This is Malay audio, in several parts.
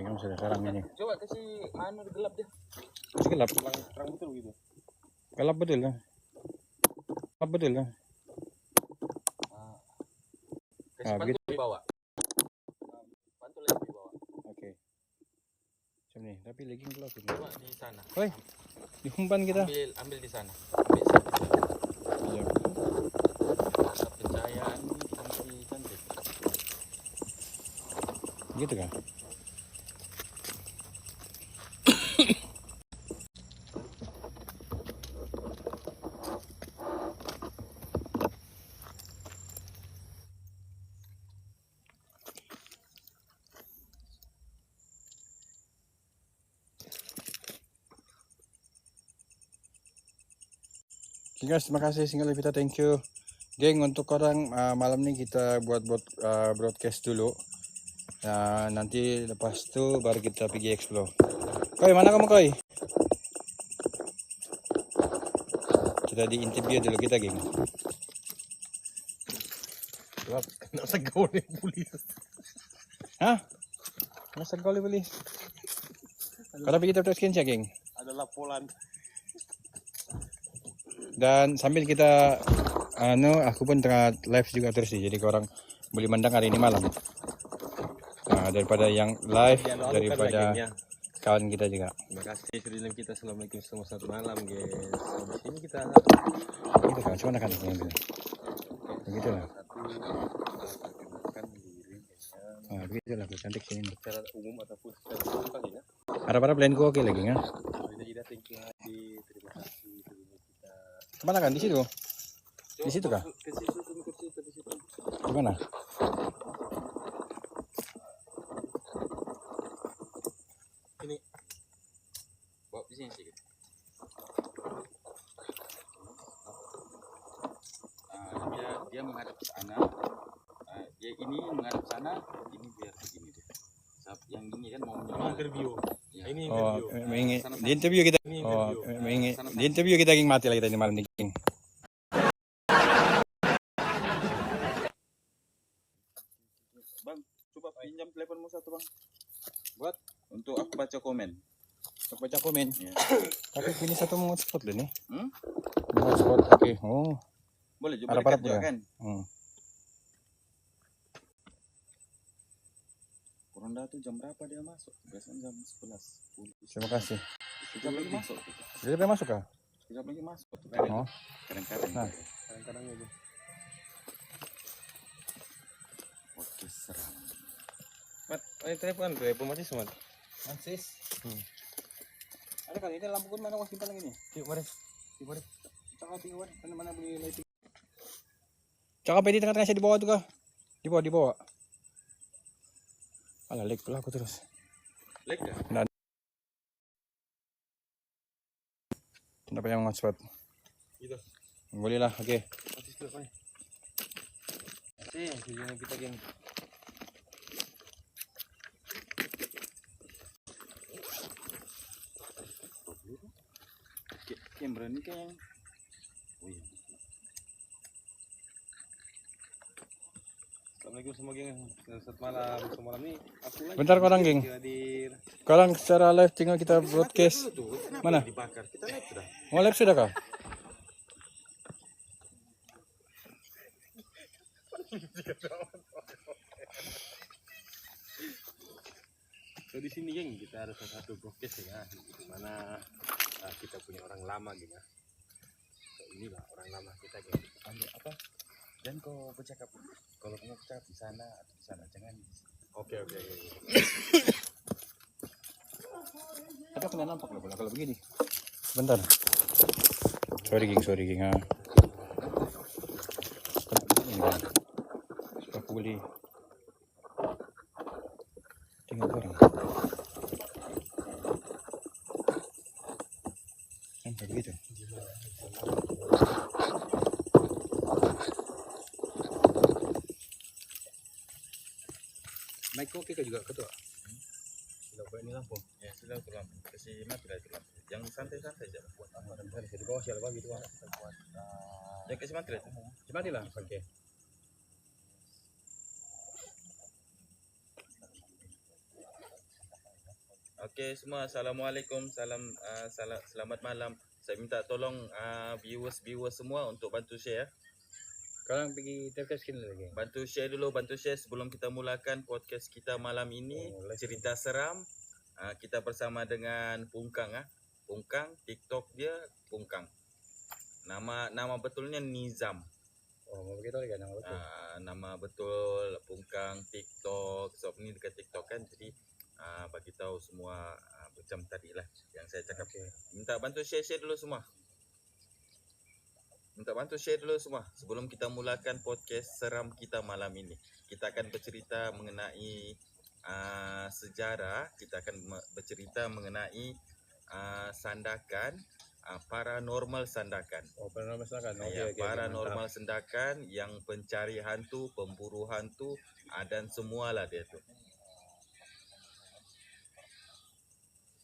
Ini sudah sarangnya nih. Coba kasih anu gelap dia. Gelap. Terang betul gitu. Gelap betul lah. Gelap betul lah. Kasih pantul di bawah. Pantul lagi di bawah. Oke. Macam ni. Tapi lagi gelap ini. Coba di sana. Oi. Di umpan kita. Ambil di sana. Ambil sana. Iya. Pencahayaan cantik. Gitu kan? Oke guys, terima kasih Single Levita, thank you. Geng, untuk orang malam ni kita buat broadcast dulu. Nanti lepas tu baru kita pergi explore. Koi, mana kamu Koi? Kita di interview dulu kita geng. Nasa gaul ni pulis. Hah? Nasa gaul ni pulis? Kalau pergi kita skin siya geng. Ada laporan. Dan sambil kita aku pun tengah live juga terus nih, jadi orang boleh mandang hari ini malam. Daripada yang live, daripada kawan kita juga. Terima kasih sudah kita. Assalamualaikum semua, selamat malam guys. Di sini kita Gitu kan, cuma kan ini. Begitu lah. Begitu lah, cantik sini. Secara umum ataupun secara spontan ya. Harap-harap lain oke lagi ya. Thank you Hadi, terima kasih kita. Mana kan di situ? Di situ kah? Ke situ. Di mana? Ini. Bawa di sini sedikit. Dia menghadap ke sana. Dia ini menghadap sana, ini biar begini deh. Yang ini kan mau interview. Ya. Ini interview. Di interview kita. Di interview kita ging mati lagi tadi malam nih ging. Bang, coba pinjam teleponmu satu bang. Buat untuk aku baca komen. Aku baca komen. Ya. Tapi ini satu mau hotspot deh nih. Mau hotspot, oke. Oh. Boleh coba dekat juga kan. Ronda tuh jam berapa dia masuk? Biasanya jam 11. Terima kasih. Kita lagi masuk. Dia boleh masuk kah? Kita lagi masuk. Oh. Kadang-kadang. Nah. Kadang-kadang aja. Oke, seram. Mat, telepon mati semua. Mansis. Ada kan ini lampu kun mana simpan lagi nih? Yuk, mari. Cakap tinggal mana boleh lighting. Cakap di tengah-tengah saya di bawah tuh kah? Di bawah. Alah, lag pula aku terus. Lag dah? Nah. Kenapa yang hotspot? Gitu. Boleh lah, oke. Mati dulu, Pak. Videonya kita geng. Kamera ini kan yang Assalamualaikum semua geng. Selamat malam. Semalam nih aku lagi. Bentar korang geng. Korang secara live tinggal kita broadcast. Mana? Dibakar. Kita live sudah. Mau live sudah kah? So di sini geng kita ada satu broadcast ya, di mana kita punya orang lama geng ya. So inilah orang lama kita geng. Ambil apa? Dan kau bercakap, kalau kamu bercakap di sana atau di sana, jangan di sini. Oke. Tapi aku nggak nampak loh kalau begini. Bentar. Sorry geng. Aku beli. Tinggal barang. Sampai begitu. Mic oke juga ketua. Sudah buat ini lampu. Ya sudah itu lampu. Kasih mati lah itu lampu. Yang santai-santai aja. Buat apa? Dan di bawah siapa gitu kan? Buat. Ya kasih mati lah itu. Mati lah. Oke. Okey semua, assalamualaikum, selamat malam. Saya minta tolong viewers semua untuk bantu share. Sekarang pergi tepkan skin lagi. Bantu share sebelum kita mulakan podcast kita malam ini. Cerita seram. Kita bersama dengan Pungkang Pungkang, TikTok dia Pungkang. Nama betulnya Nizam. Oh, mau beritahu lagi nama betul. Nama betul Pungkang TikTok. Sebab ni dekat TikTok kan, jadi bagi tahu semua macam tadi lah yang saya cakap. Okay. Minta bantu share dulu semua. Sebelum kita mulakan podcast seram kita malam ini. Kita akan bercerita mengenai sejarah. Kita akan bercerita mengenai sandakan, paranormal sandakan. Oh, paranormal sandakan. Okay, paranormal sandakan yang pencari hantu, pemburu hantu, dan semualah dia tu.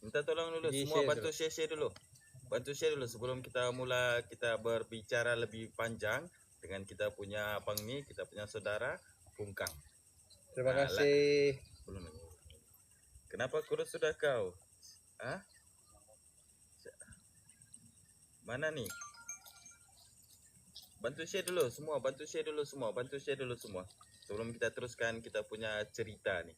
Minta tolong dulu semua bantu share dulu. Bantu share dulu sebelum kita mula kita berbicara lebih panjang dengan kita punya abang ni, kita punya saudara Pungkang. Terima kasih. Belum lagi. Kenapa kurus sudah kau? Mana ni? Bantu share dulu semua. Sebelum kita teruskan kita punya cerita ni.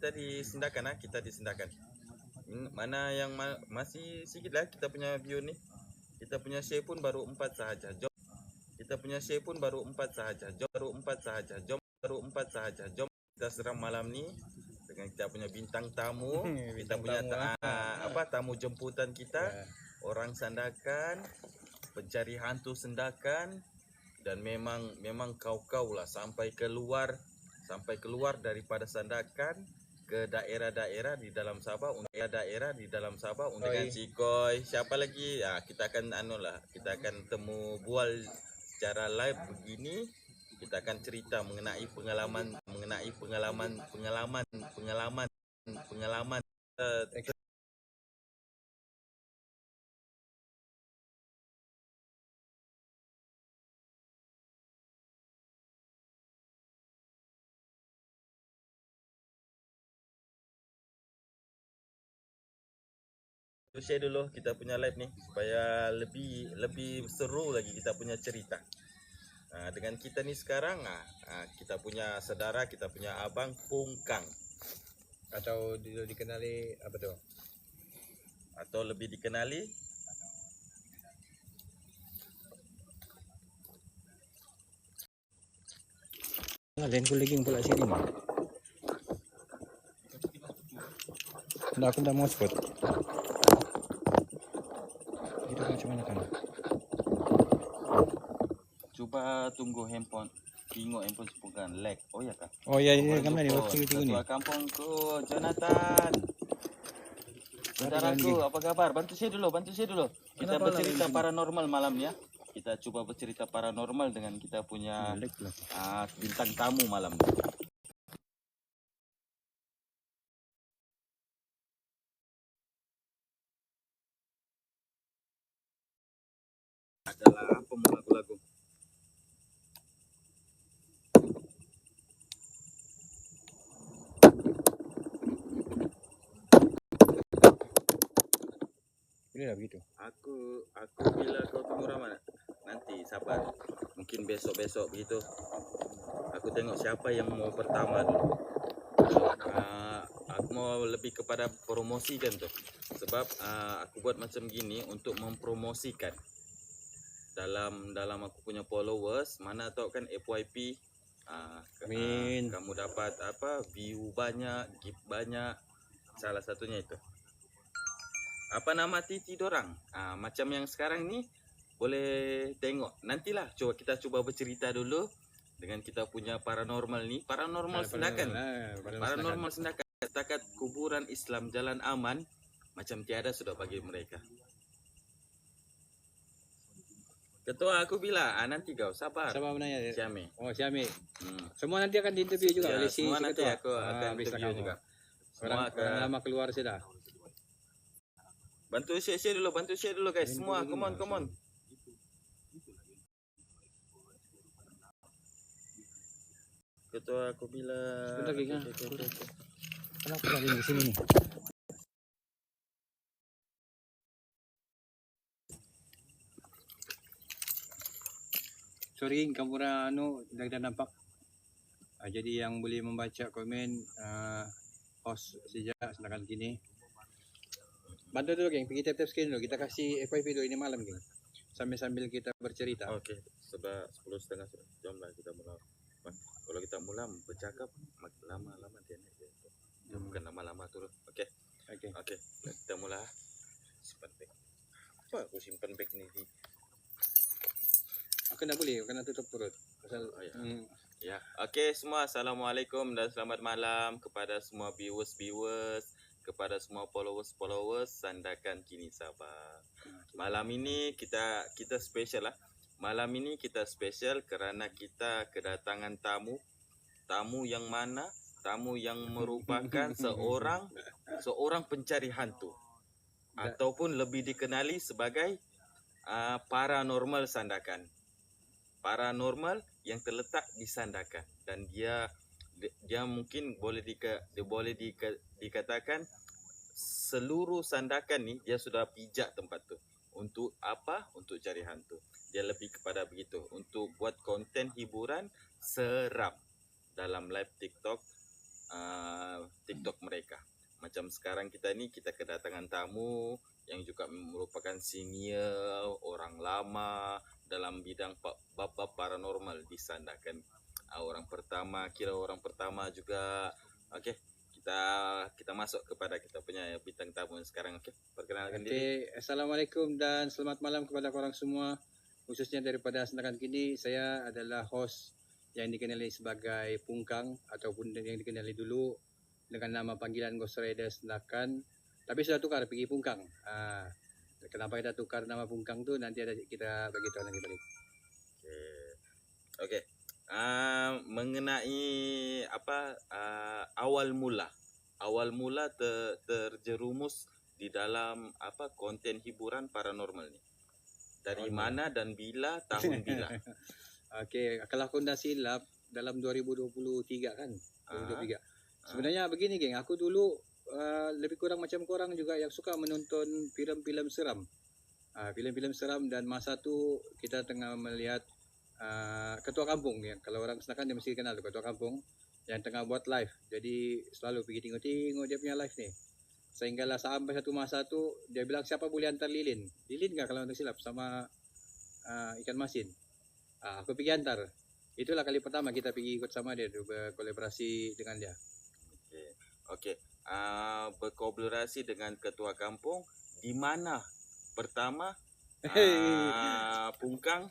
Kita disendakan. Mana yang masih sikit lah kita punya view ni. Kita punya share pun baru 4 sahaja. Jom. Jom kita seram malam ni dengan kita punya bintang tamu. Kita punya tamu jemputan kita. Orang sandakan, pencari hantu sandakan, dan memang kau lah sampai keluar daripada sandakan ke daerah-daerah di dalam Sabah untuk dengan Cikoi. Siapa lagi? Kita akan kita akan bual secara live begini. Kita akan cerita mengenai pengalaman share dulu kita punya live ni supaya lebih seru lagi kita punya cerita. Dengan kita ni sekarang kita punya saudara, kita punya abang Pungkang, Atau dikenali apa tu? Atau lebih dikenali Lain ko lagi pula sini. Aku dah mau spot. Itu macam mana kan? Cuba tunggu handphone. Tengok handphone sepukan lag. Oh ya kah? Oh ya gambar ni waktu itu ni. Ketua kampungku Jonathan. Saudaraku, apa kabar? Bantu share dulu. Kita bercerita paranormal malam ya. Kita cuba bercerita paranormal dengan kita punya bintang tamu malam ni. Adalah apa lagu-lagu? Boleh lah begitu. Aku bila kau tunggu ramai nanti sabar. Mungkin besok begitu. Aku tengok siapa yang mau pertama dulu. Aku mau lebih kepada promosikan tu. Sebab aku buat macam gini untuk mempromosikan dalam aku punya followers. Mana tahu kan FYP Amin. kamu dapat view banyak, gift banyak. Salah satunya itu. Apa nama titi dorang? Macam yang sekarang ni boleh tengok. Nantilah kita coba bercerita dulu dengan kita punya paranormal ni. Paranormal sendakan. Setakat kuburan Islam Jalan Aman macam tiada sudah bagi mereka. Ketua aku bila nanti kau sabar. Siapa menanya? Syami. Oh Syami. Semua nanti akan diinterview juga oleh si semua nanti ketua. aku akan interview juga. Orang lama keluar sudah. Bantu share dulu guys. Semua come on. ketua aku bilang. Sebentar, Geng, Okey. Kenapa lagi di sini nih? Sorry, kamu dah nampak. Jadi yang boleh membaca komen host sejak sedangkan kini. Bantu dulu geng, pergi tap-tap screen dulu. Kita kasih FYP dulu ini malam geng. Sambil-sambil kita bercerita. Okey, sebab 10.30 sudah. Jom lah kita mula. Kalau kita mula bercakap makin lama dia naik dia. Bukan lama-lama turun. Okey. Okey. Kita mula. Simpan beg. Apa aku simpan beg ni? Aku nak boleh, aku nak tutup perut. Pasal Oh, ya. Ya. Okey semua, assalamualaikum dan selamat malam kepada semua viewers, kepada semua followers Sandakan Kini Sabah. Malam ini kita special lah. Malam ini kita special kerana kita kedatangan tamu yang mana? Tamu yang merupakan seorang pencari hantu ataupun lebih dikenali sebagai paranormal Sandakan. Paranormal yang terletak di Sandakan, dan dia mungkin boleh dikatakan seluruh Sandakan ni dia sudah pijak tempat tu. Untuk apa? Untuk cari hantu. Dia lebih kepada begitu, untuk buat konten hiburan seram dalam live TikTok mereka. Macam sekarang kita kedatangan tamu yang juga merupakan senior, orang lama dalam bidang bab paranormal di Sandakan. Orang pertama juga. Okey, kita masuk kepada kita punya bintang tamu sekarang. Okey, perkenalkan diri. Assalamualaikum dan selamat malam kepada korang semua. Khususnya daripada Sandakan Kini, saya adalah host yang dikenali sebagai Pungkang ataupun yang dikenali dulu dengan nama panggilan Ghost Rider Sandakan. Tapi sudah tukar pergi Pungkang. Kenapa kita tukar nama Pungkang tu nanti ada kita bagi tahu nanti balik. Okey. Mengenai awal mula terjerumus di dalam konten hiburan paranormal ni. Dari mana dan bila, tahun bila? Okey, kalau aku dah silap dalam 2023 kan. 2023. Sebenarnya begini geng, aku dulu lebih kurang macam korang juga yang suka menonton filem-filem seram. Filem-filem seram, dan masa tu kita tengah melihat ketua kampung ya. Kalau orang Sandakan dia mesti kenal tu, ketua kampung yang tengah buat live. Jadi selalu pergi tengok dia punya live ni. Sehinggalah sampai satu masa tu dia bilang siapa boleh hantar lilin. Lilin enggak kalau tak silap sama ikan masin. Aku pergi hantar. Itulah kali pertama kita pergi ikut sama dia, berkolaborasi dengan dia. Okey. Berkolaborasi dengan ketua kampung di mana pertama Pungkang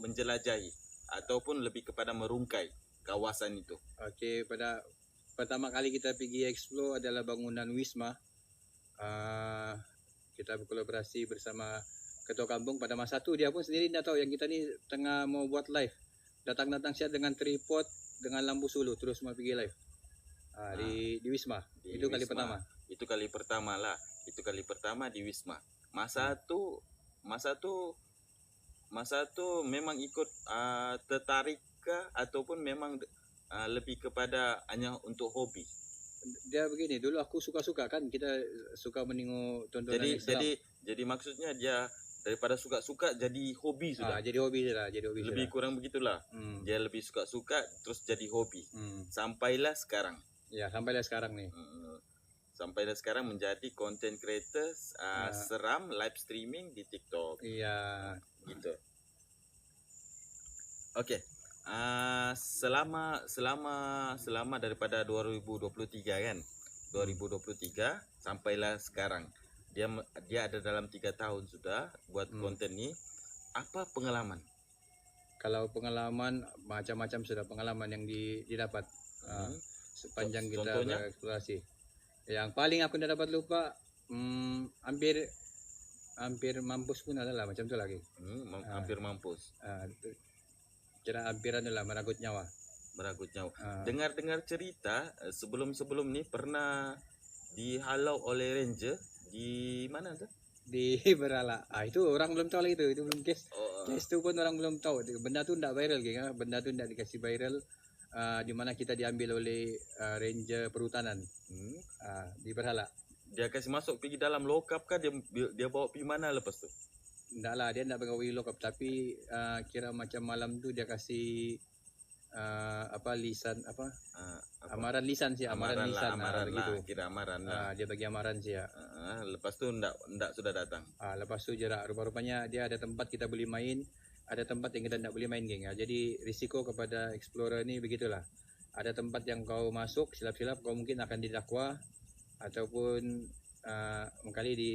menjelajahi ataupun lebih kepada merungkai kawasan itu. Okey, pada pertama kali kita pergi explore adalah bangunan Wisma. Kita berkolaborasi bersama ketua kampung. Pada masa tu dia pun sendiri dah tahu yang kita ni tengah mau buat live. Datang siap dengan tripod, dengan lampu solo, terus mau pergi live. Di Wisma. Itu Wisma. Kali pertama. Itu kali pertama lah. Itu kali pertama di Wisma. Masa tu memang ikut tertarik ke ataupun memang lebih kepada hanya untuk hobi? Dia begini, dulu aku suka-suka kan, kita suka menengok tontonan Islam. Jadi maksudnya dia daripada suka-suka jadi hobi sudah. Jadi hobi sudah. Lebih kurang begitulah. Dia lebih suka-suka terus jadi hobi. Sampailah sekarang. Ya, sampailah sekarang nih. Sampailah sekarang menjadi content creator seram live streaming di TikTok. Iya. Gitu. Okey. Selama daripada 2023 kan. 2023 sampailah sekarang. Dia ada dalam 3 tahun sudah buat konten ni. Apa pengalaman? Kalau pengalaman macam-macam sudah pengalaman yang didapat sepanjang kita bereksplorasi. Yang paling aku dah dapat lupa hampir mampus pun adalah macam tu lagi. Hampir mampus. Kira hampiran adalah meragut nyawa. Dengar cerita sebelum ni pernah dihalau oleh ranger di mana tu? Di Berala. Itu orang belum tahu lagi itu belum kes. Case tu pun orang belum tahu. Benda tu tidak viral, geng. Benda tu tidak dikasih viral. Di mana kita diambil oleh ranger perhutanan di Berhala. Dia kasih masuk pergi dalam lokap kah, dia bawa pergi mana lepas tu? Tidak lah, dia tidak pakai lokap. Tapi kira macam malam tu dia kasih lisan amaran lisan sih, amaran lisan amaran begitu. Kira amaran lah. Dia bagi amaran sih ya. Lepas tu ndak sudah datang. Lepas tu jerak. Rupa-rupanya dia ada tempat kita boleh main, ada tempat yang kita tidak boleh main, geng. Jadi risiko kepada explorer ni begitulah. Ada tempat yang kau masuk silap-silap, kau mungkin akan didakwa ataupun mengkali di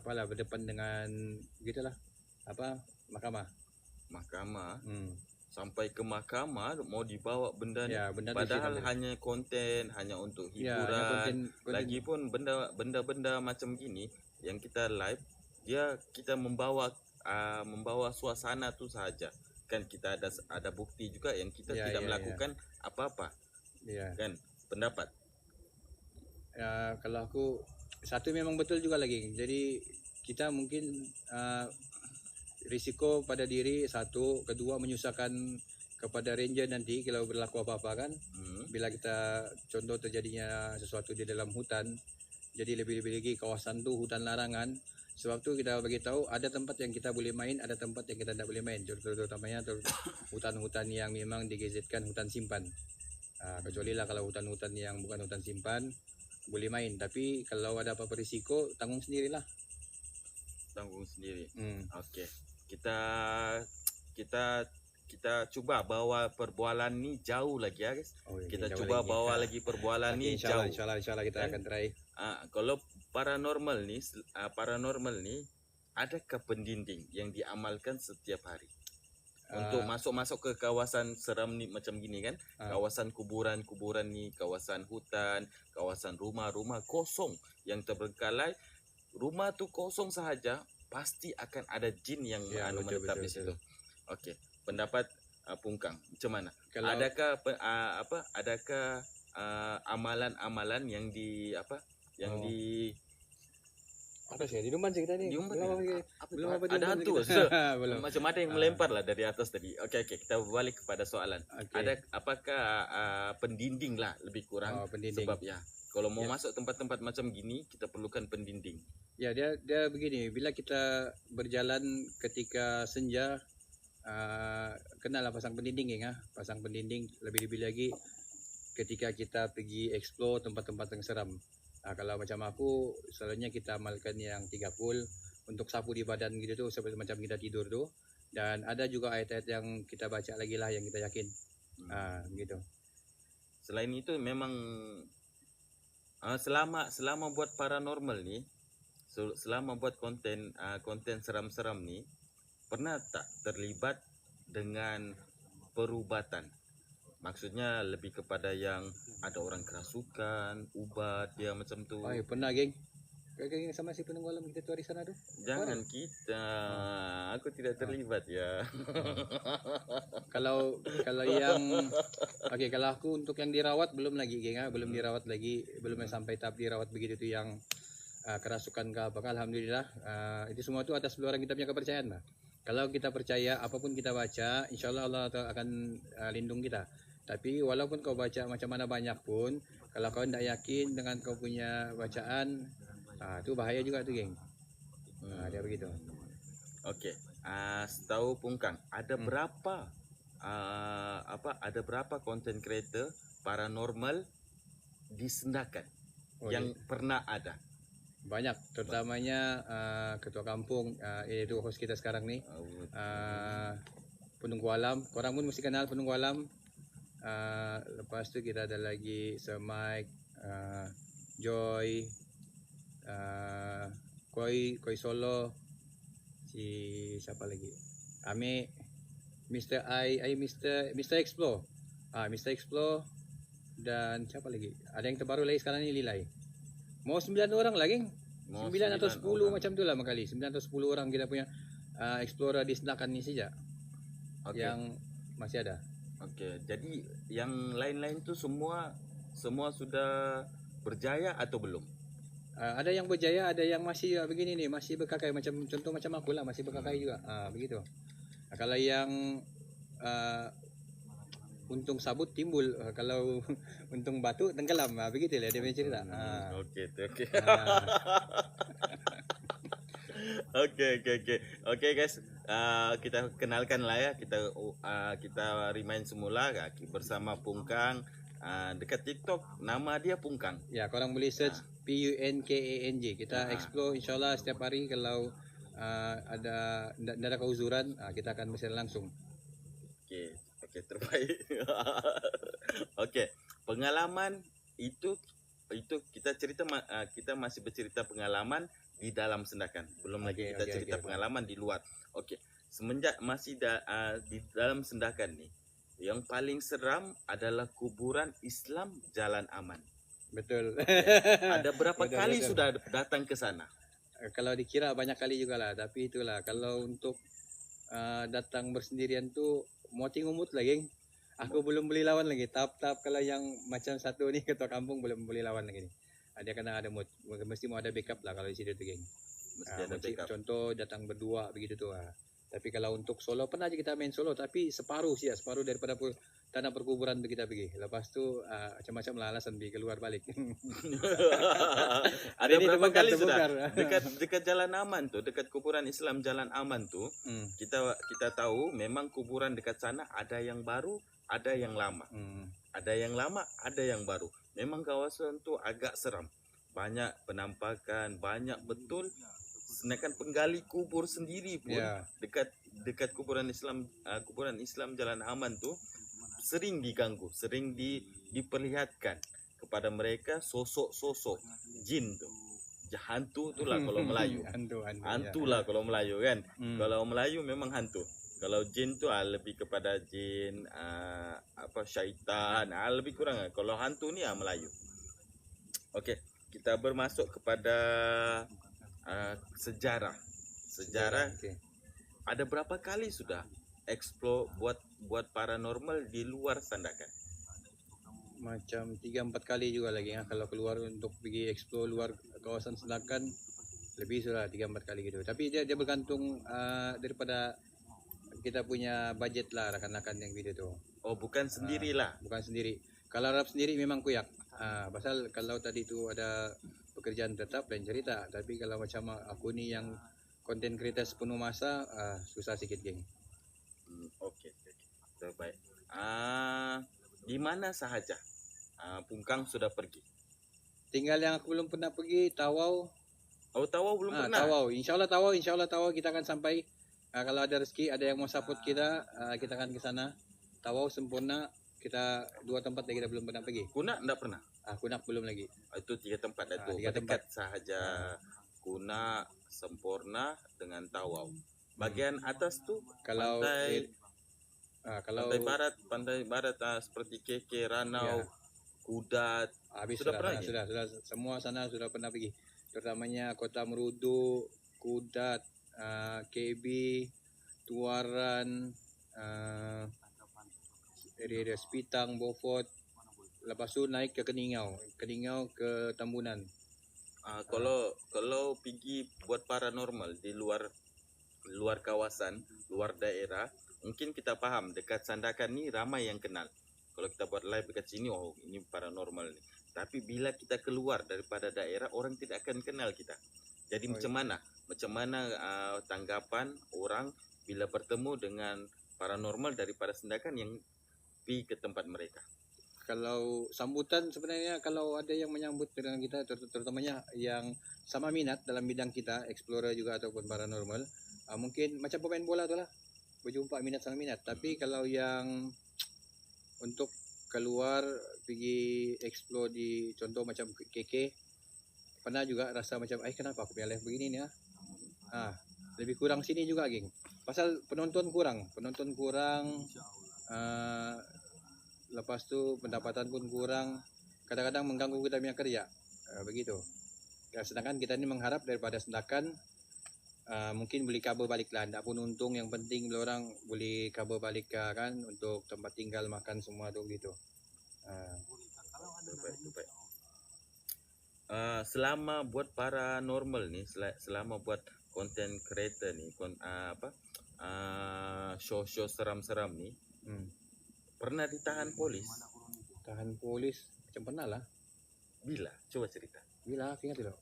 berdepan dengan begitulah mahkamah. Sampai ke mahkamah mau dibawa benda ni, Ya, benda tu padahal sih, hanya konten, hanya untuk Ya, hiburan. konten. Lagipun benda-benda macam gini yang kita live, kita membawa suasana tu saja. Kan kita ada bukti juga yang kita Ya, tidak ya, melakukan apa-apa. Ya. Kan pendapat. Kalau aku satu memang betul juga lagi. Jadi kita mungkin risiko pada diri satu, kedua menyusahkan kepada ranger nanti kalau berlaku apa-apa kan. Bila kita contoh terjadinya sesuatu di dalam hutan, jadi lebih-lebih lagi kawasan tu hutan larangan. Sebab tu kita bagi tahu ada tempat yang kita boleh main, ada tempat yang kita tidak boleh main. Contoh utamanya hutan-hutan yang memang digazetkan hutan simpan. Kecuali lah kalau hutan-hutan yang bukan hutan simpan boleh main, tapi kalau ada apa-apa risiko tanggung sendirilah. Okey. Kita cuba bawa perbualan ni jauh lagi ya guys. Kita cuba bawa lagi perbualan ni jauh. Insyaallah kita akan try. Kalau paranormal ni adakah pendinding yang diamalkan setiap hari? Untuk masuk ke kawasan seram ni macam gini kan, kawasan kuburan ni, kawasan hutan, kawasan rumah-rumah kosong yang terbengkalai, rumah tu kosong sahaja, pasti akan ada jin yang menetap di situ. Okey, pendapat Pungkang macam mana? Adakah amalan-amalan yang di apa sih di rumah sih kita ni? Belum apa ada hantu. Belum. Macam ada yang melempar lah dari atas tadi. Okey, kita balik kepada soalan. Apakah pendinding lah lebih kurang? Pendinding. Sebab kalau mau masuk tempat-tempat macam gini, kita perlukan pendinding. Ya, dia begini, bila kita berjalan ketika senja, kenalah pasang pendinding ya. Pasang pendinding, lebih-lebih lagi ketika kita pergi explore tempat-tempat yang seram. Kalau macam aku, selalunya kita amalkan yang 3 pul untuk sapu di badan gitu tu, seperti macam kita tidur tu. Dan ada juga ayat-ayat yang kita baca lagi lah yang kita yakin. Gitu. Selain itu memang selama buat paranormal ni, selama buat konten seram-seram ni, pernah tak terlibat dengan perubatan? Maksudnya lebih kepada yang ada orang kerasukan, ubat dia macam tu. Pernah geng. Geng sama si penunggu alam kita tu hari sana tu. Jangan kita, aku tidak terlibat ya. Kalau yang kalau aku untuk yang dirawat belum lagi geng, belum dirawat lagi, belum sampai tahap dirawat begitu tu yang kerasukan ke apa. Alhamdulillah, itu semua tu atas luaran kita punya kepercayaan lah. Kalau kita percaya apapun kita baca, insyaallah Allah akan lindung kita. Tapi walaupun kau baca macam mana banyak pun, kalau kau tidak yakin dengan kau punya bacaan, tu bahaya juga tu geng. Dia begitu. Okey. Setahu Pungkang, ada berapa ada berapa content creator paranormal di Sendakan yang pernah ada? Banyak, terutamanya ketua kampung, itu host kita sekarang ni, Penunggu Alam. Korang pun mesti kenal Penunggu Alam. Lepas tu kita ada lagi Sir Mike, Joy, Koi Solo, si siapa lagi, Ame, Mr. Mr. Explore, Mr. Explore, dan siapa lagi? Ada yang terbaru lagi sekarang ni, Lilai. Mau 9 orang lagi, 9 atau 10 orang. Macam tu lah makali. 9 atau 10 orang kita punya explorer di Sendakan ni saja. Yang masih ada. Okey, jadi yang lain-lain tu semua sudah berjaya atau belum? Ada yang berjaya, ada yang masih begini ni, masih berkakai, macam contoh macam aku lah, masih berkakai juga. Begitu. Kalau yang untung sabut timbul, kalau untung batu tenggelam. Begitulah dia punya cerita. Okey tu okey. Ah. Okey guys. Kita kenalkan lah ya. Kita remind semula bersama Pungkang. Dekat TikTok nama dia Pungkang. Ya, korang boleh search PUNKANJ. Kita explore insyaAllah setiap hari. Kalau ada keuzuran, kita akan bersiaran langsung. Okey terbaik. Okey, pengalaman itu kita cerita kita masih bercerita pengalaman di dalam sendakan. Belum lagi kita cerita pengalaman di luar. Okey, semenjak masih di dalam sendakan ni, yang paling seram adalah kuburan Islam Jalan Aman. Betul. Ada berapa kali sudah datang ke sana? Kalau dikira banyak kali juga lah. Tapi itulah, kalau untuk datang bersendirian tu moting umut lah geng. Aku belum boleh lawan lagi. Tahap-tahap kalau yang macam satu ni ketua kampung belum boleh lawan lagi ni. Dia kena ada mood. Mesti mau ada backup lah kalau di situ tu geng. Mesti ada backup. Contoh datang berdua begitu tu. Tapi kalau untuk solo, pernah aja kita main solo. Tapi separuh sih ya. Separuh daripada tanah perkuburan tu kita pergi. Lepas tu macam-macam lah alasan pergi keluar balik. Ada berapa kali sudah dekat Jalan Aman tu, dekat kuburan Islam Jalan Aman tu, kita tahu memang kuburan dekat sana ada yang baru, ada yang lama. Ada yang lama, ada yang baru. Memang kawasan tu agak seram. Banyak penampakan, banyak betul. Sedangkan penggali kubur sendiri pun dekat kuburan Islam Jalan Aman tu sering diganggu, sering diperlihatkan kepada mereka sosok-sosok jin tu. Hantu tu lah kalau Melayu. Hantu lah kalau Melayu kan. Kalau Melayu memang hantu. Kalau jin tu lebih kepada jin syaitan, lebih kurang. Kalau hantu ni Melayu. Okey, kita bermasuk kepada sejarah. Ada berapa kali sudah explore buat paranormal di luar Sandakan? Macam 3-4 kali juga lagi ya. Kalau keluar untuk pergi explore luar kawasan Sandakan, lebih sudah 3-4 kali gitu. Tapi dia bergantung daripada kita punya budget lah rakan-rakan yang video tu. Oh, bukan sendirilah. Bukan sendiri. Kalau harap sendiri memang kuyak. Pasal kalau tadi tu ada pekerjaan tetap dan cerita. Tapi kalau macam aku ni yang content creator sepenuh masa, susah sikit geng. Okey. Terbaik. Di mana sahaja Pungkang sudah pergi? Tinggal yang aku belum pernah pergi, Tawau. Oh, Tawau belum pernah? Tawau. InsyaAllah Tawau kita akan sampai. Kalau ada rezeki, ada yang mau support kita, kita akan ke sana. Tawau sempurna. Kita 2 tempat lagi kita belum pernah pergi. Kunak enggak pernah? Kunak belum lagi. Itu 3 tempat itu. 3 tempat sahaja. Kunak, Sempurna dengan Tawau. Bagian atas tu kalau pantai barat seperti KK, Ranau, Kudat. Habis sudah pernah? Sudah. Semua sana sudah pernah pergi. Terutamanya Kota Merudu, Kudat, KB, Tuaran, area Sepitang, Beaufort. Lepas tu naik ke Keningau ke Tambunan. Kalau pergi buat paranormal di luar kawasan, luar daerah, mungkin kita faham dekat Sandakan ni ramai yang kenal. Kalau kita buat live dekat sini, oh ini paranormal ni. Tapi bila kita keluar daripada daerah, orang tidak akan kenal kita. Jadi macam mana tanggapan orang bila bertemu dengan paranormal daripada Sandakan yang pergi ke tempat mereka? Kalau sambutan sebenarnya, kalau ada yang menyambut dengan kita, terutamanya yang sama minat dalam bidang kita, explorer juga ataupun paranormal, mungkin macam pemain bola tu lah, berjumpa minat sama minat. Tapi kalau yang untuk keluar pergi explore di contoh macam KK, pernah juga rasa macam kenapa aku punya live begini ni lebih kurang sini juga geng. Pasal penonton kurang, lepas tu pendapatan pun kurang, kadang-kadang mengganggu kita punya kerja, begitu. Sedangkan kita ni mengharap daripada Sandakan mungkin boleh cover balik lah, tak pun untung, yang penting bila orang boleh cover balik kan untuk tempat tinggal, makan semua tu gitu. Baik. Selama buat paranormal ni, selama buat content creator ni, show-show seram-seram ni Hmm. pernah ditahan polis? Tahan polis macam pernah lah. Bila? Coba cerita. Bila aku ingat tu.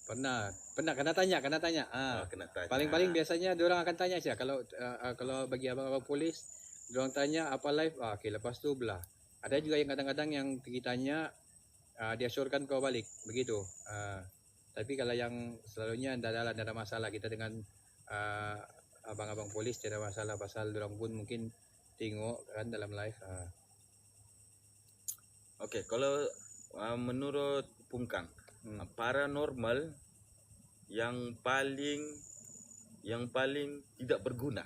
Pernah kena tanya. Oh, kena tanya. Paling biasanya diorang akan tanya saja kalau bagi abang-abang polis, diorang tanya apa live, okey lepas tu belah. Ada juga yang kadang-kadang yang pergi tanya dia syorkan kau balik begitu. Tapi kalau yang selalunya tidak ada masalah kita dengan abang-abang polis, tidak ada masalah pasal diorang pun mungkin tengok kan dalam live. Okey, kalau menurut Pungkang, paranormal yang paling tidak berguna.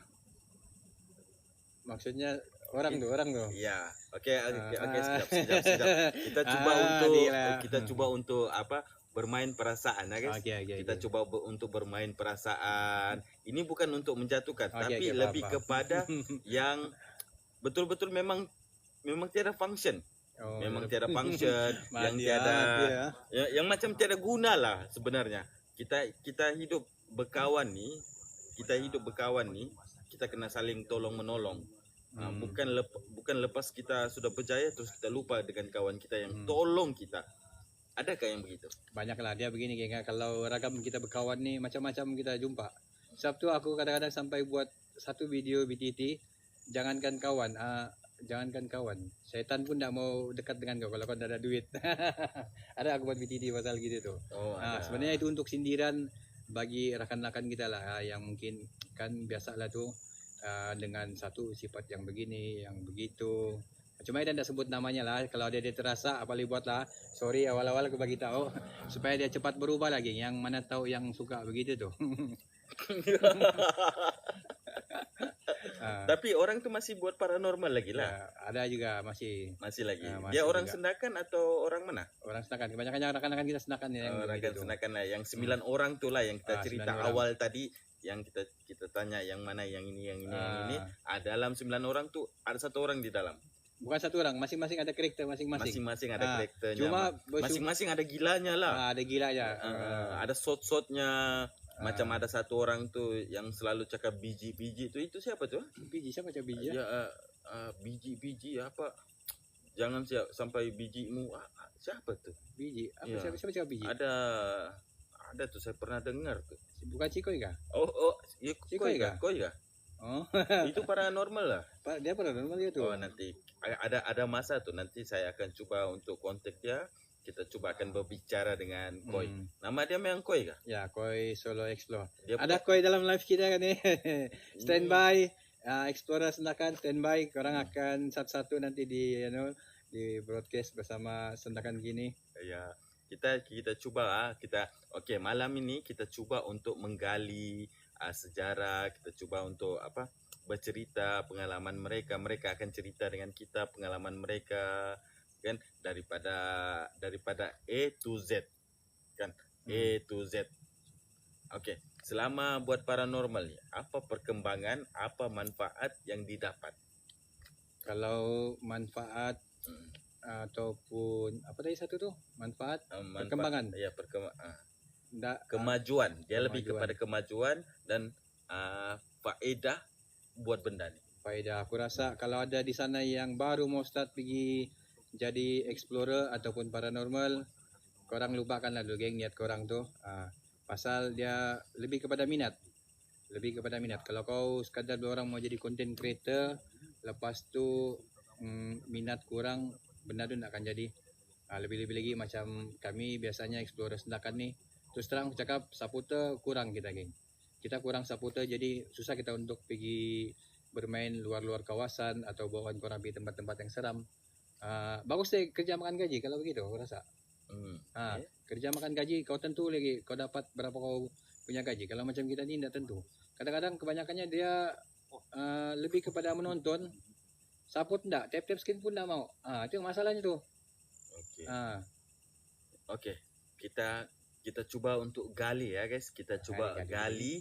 Maksudnya orang tu. Ya, okey, sekejap. Kita cuba untuk apa? Bermain perasaan, ya guys. Kita coba untuk bermain perasaan. Ini bukan untuk menjatuhkan, tapi lebih kepada yang betul-betul memang tiada function. Memang tiada function, yang tiada yang macam tiada guna lah sebenarnya. Kita hidup berkawan ni, kita kena saling tolong menolong. Bukan lepas kita sudah berjaya terus kita lupa dengan kawan kita yang tolong kita. Adakah yang begitu? Banyaklah dia begini geng, kalau ragam kita berkawan ni macam-macam kita jumpa. Sebab tu aku kadang-kadang sampai buat satu video BTT, jangankan kawan, syaitan pun tak mau dekat dengan kau kalau kau tak ada duit. Ada aku buat BTT pasal gitu tu. Sebenarnya itu untuk sindiran bagi rakan-rakan kita lah, yang mungkin kan biasalah tu dengan satu sifat yang begini, yang begitu. Cuma dia tidak sebut namanya lah. Kalau dia terasa apa boleh buat lah. Sorry awal-awal aku bagi tahu supaya dia cepat berubah lagi. Yang mana tahu yang suka begitu tu. Tapi orang tu masih buat paranormal lagi lah. Ada juga masih lagi. masih Dia orang juga. Sendakan atau orang mana? Orang Senakan. Kebanyakan rakan-rakan kita Senakan yang Rakan Sendakan lah. Yang 9 orang tu lah yang kita cerita 9 orang. awal tadi. Yang kita tanya yang mana, yang ini. Dalam 9 orang tu ada satu orang di dalam. Bukan satu orang, masing-masing ada karakter masing-masing. Masing-masing ada karakternya. Cuma masing-masing ada gilanya lah. ada gilanya. Ada shot-shotnya. Macam ada satu orang tu yang selalu cakap biji-biji tu. Itu siapa tu? Biji siapa macam biji? Biji-biji apa? Jangan sampai bijimu. Siapa tu? Biji. Apa Ya. siapa cakap biji? Ada tu saya pernah dengar tu. Bukan Cikoy kah? Koi kah? Oh. Itu paranormal lah. Dia paranormal dia tu. Oh, nanti ada masa tu nanti saya akan cuba untuk kontak dia. Kita coba akan berbicara dengan Koi. Nama dia memang Koi kah? Ya, Koi Solo Explore. Dia Ada Koi dalam live kita kan ni. Standby, Explorer Sendakan standby. Korang akan satu-satu nanti di broadcast bersama Sendakan gini. Ya, kita cuba okey, malam ini kita cuba untuk menggali sejarah, kita cuba untuk bercerita pengalaman mereka akan cerita dengan kita pengalaman mereka kan, daripada A to Z kan, A to Z. Okey, selama buat paranormal ni apa perkembangan, apa manfaat yang didapat? Kalau manfaat ataupun apa tadi satu tu? Manfaat perkembangan. Ya, kemajuan. Dia lebih kepada kemajuan dan faedah buat benda ni. Faedah. Aku rasa kalau ada di sana yang baru mau start pergi jadi explorer ataupun paranormal, korang lupakanlah dulu geng niat korang tu. Pasal dia lebih kepada minat. Kalau kau sekadar dua orang mau jadi content creator, lepas tu minat kurang, benda tu tak akan jadi. Lebih-lebih lagi macam kami biasanya explorer Sendakan ni, terus terang aku cakap supporter kurang kita geng. Kita kurang supporter, jadi susah kita untuk pergi bermain luar-luar kawasan atau bawa korang pergi tempat-tempat yang seram. Bagus deh kerja makan gaji kalau begitu aku rasa. Kerja makan gaji kau tentu lagi kau dapat berapa kau punya gaji. Kalau macam kita ni tidak tentu. Kadang-kadang kebanyakannya dia lebih kepada menonton, support enggak, tap-tap skin pun enggak mau. Itu yang masalahnya tu. Okey. Okey. Kita cuba untuk gali ya guys. Kita cuba gali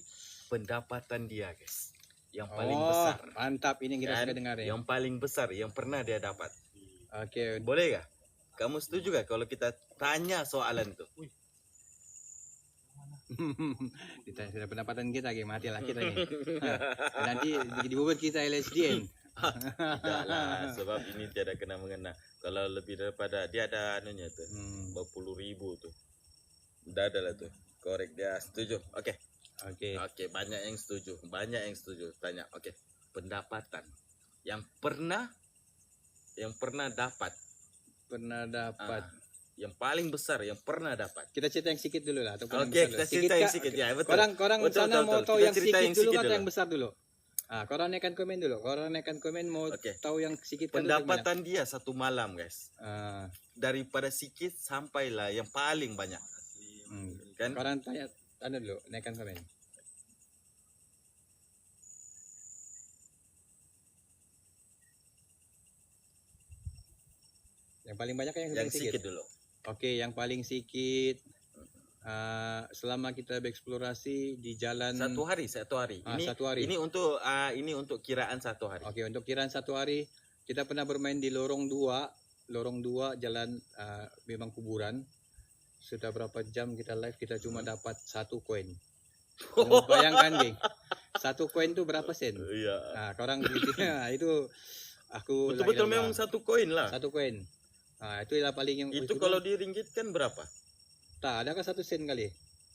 pendapatan dia guys. Yang paling besar. Mantap, ini yang kita suka dengar ya. Yang paling besar yang pernah dia dapat. Okey. Boleh kah? Kamu setuju kah kalau kita tanya soalan tu? Kita sudah pendapatan kita, geng, matilah kita, geng. Nanti dibobot kita LSDN. Tidak lah, sebab ini tiada kena mengena. Kalau lebih daripada dia ada anunya tuh, berpuluh ribu tuh. Udah ada lah tuh. Korek dia setuju. Oke. Oke, banyak yang setuju. Tanya. Oke. Pendapatan yang pernah dapat. Yang paling besar yang pernah dapat. Kita cerita yang sedikit dulu lah. Oke, kita cerita yang sedikit ya, betul. Korang Betul, sana betul, mau betul. tahu Kita yang cerita sedikit yang dulu sedikit atau dulu. yang besar dulu? Korang naikkan komen dulu. Korang naikkan komen mau Oke. tahu yang sedikit. Pendapatan dia satu malam, guys. Ah, Daripada sedikit sampailah yang paling banyak. Kan? Korang tanya dulu, naikkan komen. Yang paling banyak yang Yang sedikit. sedikit dulu. Oke, yang paling sedikit selama kita bereksplorasi di jalan Satu hari. Ini satu hari. Ini untuk kiraan satu hari. Oke, untuk kiraan satu hari kita pernah bermain di lorong 2 jalan memang kuburan. Sudah berapa jam kita live, kita cuma dapat 1 koin. Kamu bayangkan, geng. 1 koin itu berapa sen? Iya. Korang gitu. Itu aku Betul-betul memang 1 koin lah. 1 koin. Itu lah paling yang Itu kalau di ringgit kan berapa? tak adakah 1 sen kali?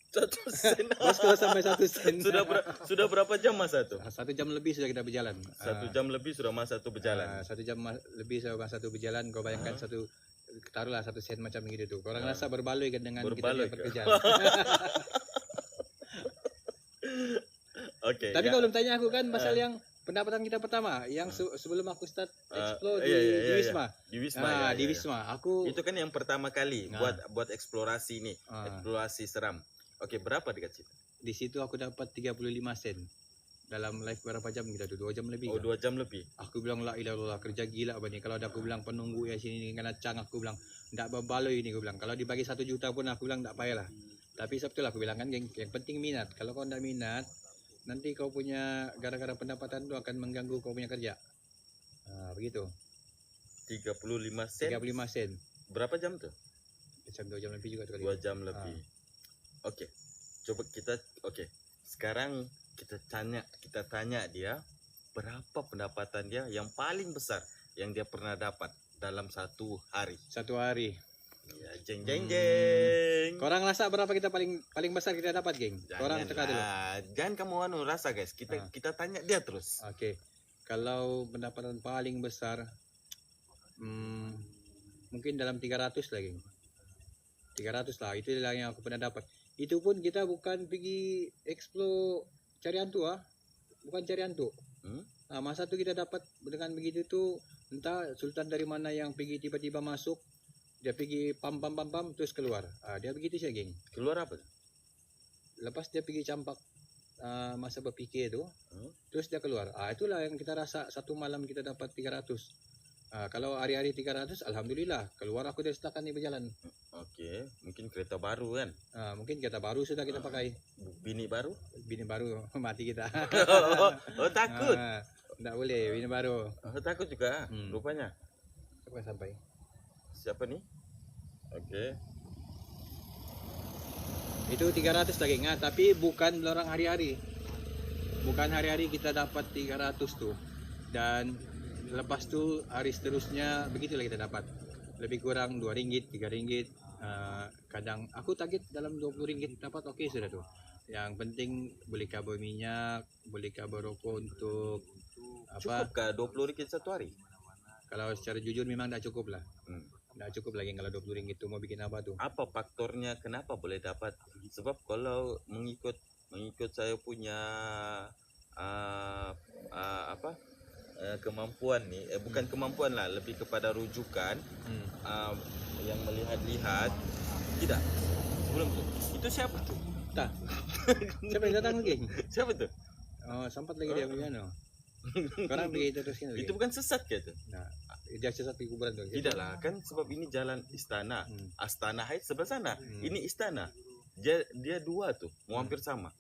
1 sen. Terus kalau sampai 1 sen. Sudah berapa jam masa itu? 1 jam lebih sudah kita berjalan. 1 jam lebih sudah masa itu berjalan. 1 jam lebih sudah masa itu berjalan. Kau bayangkan taruhlah 1 sen macam gitu tuh. Korang rasa berbaloi kan dengan kita punya pekerjaan. Oke. Tapi kalau belum tanya aku kan pasal yang pendapatan kita pertama yang sebelum aku start explore di Wisma. Di Wisma. Di Wisma. Aku itu kan yang pertama kali buat eksplorasi nih, eksplorasi seram. Oke, berapa dekat situ? Di situ aku dapat 35 sen. Dalam live berapa jam kita tuh? 2 jam lebih. Oh, 2 jam lebih. Aku bilang la ilaha illallah, kerja gila apa ni. Kalau ada aku bilang penunggu ya sini kena cang, aku bilang ndak berbaloi ini, aku bilang. Kalau dibagi 1 juta pun aku bilang ndak payahlah. Tapi sebetulnya aku bilang kan yang penting minat. Kalau kau ndak minat, nanti kau punya gara-gara pendapatan itu akan mengganggu kau punya kerja. Begitu. 35 sen. 35 sen. Berapa jam tuh? Macam 2 jam lebih juga tuh kali. 2 jam lebih. Oke. Coba sekarang kita tanya dia berapa pendapatan dia yang paling besar yang dia pernah dapat dalam 1 hari. 1 hari. Ya, jeng. Korang rasa berapa kita paling besar kita dapat, geng? Korang teka dulu. Jangan kamu rasa, guys. Kita tanya dia terus. Oke. Kalau pendapatan paling besar mungkin dalam 300 lah, geng. 300 lah, itu yang aku pernah dapat. Itu pun kita bukan pergi explore cari hantu bukan cari hantu. Masa tu kita dapat dengan begitu tu, entah sultan dari mana yang pergi tiba-tiba masuk, dia pergi pam terus keluar. Dia begitu saja, geng. Keluar apa? Lepas dia pergi campak masa berfikir tu, terus dia keluar. Itulah yang kita rasa 1 malam kita dapat 300. Kalau hari-hari 300, alhamdulillah keluar aku dari setakan ni berjalan. Oke, mungkin kereta baru kan? Mungkin kereta baru sudah kita pakai. Bini baru Mati kita. Takut. Tak boleh bini baru. Takut juga rupanya. Sampai. Siapa nih? Oke. Itu 300 daging, tapi bukan orang hari-hari. Bukan hari-hari kita dapat 300 tuh. Dan lepas tu hari seterusnya begitulah kita dapat. Lebih kurang 2 ringgit, 3 ringgit. Kadang aku target dalam 20 ringgit dapat, okey sudah tuh. Yang penting boleh cover minyak, boleh cover rokok untuk Cukupkah 20 ringgit 1 hari? Kalau secara jujur memang tak cukup lah. Tak cukup lagi kalau 20 ringgit tu mau bikin apa tuh? Apa faktornya kenapa boleh dapat? Sebab kalau mengikut saya punya kemampuan nih, bukan kemampuan lah, lebih kepada rujukan yang melihat-lihat. Tidak, belum tuh. Itu siapa tuh? Tak. Siapa yang datang lagi? Siapa tuh? Sempat lagi dia punya no. Korang pergi teruskan lagi. Itu bukan sesat ke itu? Nah, dia sesat di kuburan tuh. Tidak lah, kan sebab ini jalan istana. Astana Heights sebelah sana. Ini istana. Dia 2 tuh, mau hampir sama.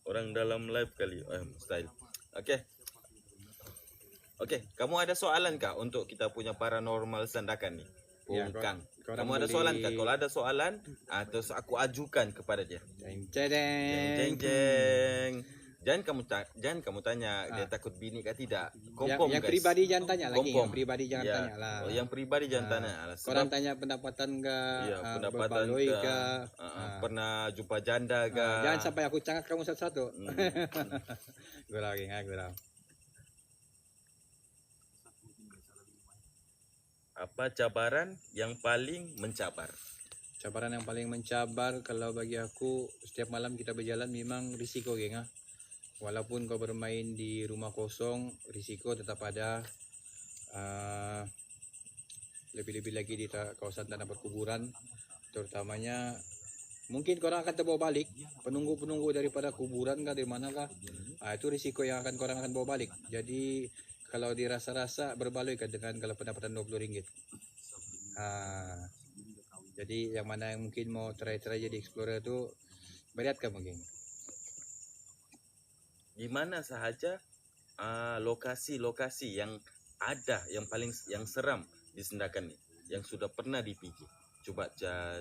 Orang dalam live kali, mustahil. Oke, kamu ada soalan kah untuk kita punya paranormal sandakan nih? Ya, Pungkang. korang Kamu ada boleh- soalan kah? Kalau ada soalan, terus aku ajukan kepada dia. Jeng Jeng jeng. jeng jeng. Jangan kamu tanya dia takut bini kah tidak. Kompom Yang guys. pribadi jangan tanya lagi. Kompom. Yang pribadi jangan Ya. tanya lah. Oh, yang pribadi jangan tanya. Korang Sebab tanya pendapatan kah? iya, pendapatan berbaloi kah, kah? pernah jumpa janda kah? Jangan sampai aku cangkat kamu satu-satu. Hmm. Gue lagi gue. Apa cabaran yang paling mencabar? Cabaran yang paling mencabar kalau bagi aku, setiap malam kita berjalan memang risiko, geng. Walaupun kau bermain di rumah kosong, risiko tetap ada. Lebih-lebih lagi di kawasan tanah perkuburan, terutamanya mungkin korang akan terbawa balik, penunggu-penunggu daripada kuburan kah, dari mana kah, itu risiko yang akan korang akan bawa balik. Jadi kalau dirasa-rasa berbaloi kan dengan kalau pendapatan RM20. Jadi yang mana yang mungkin mau try jadi explorer tu, berat kan mungkin. Di mana sahaja lokasi-lokasi yang ada yang paling yang seram di Sendakan ni, yang sudah pernah dipikir? Coba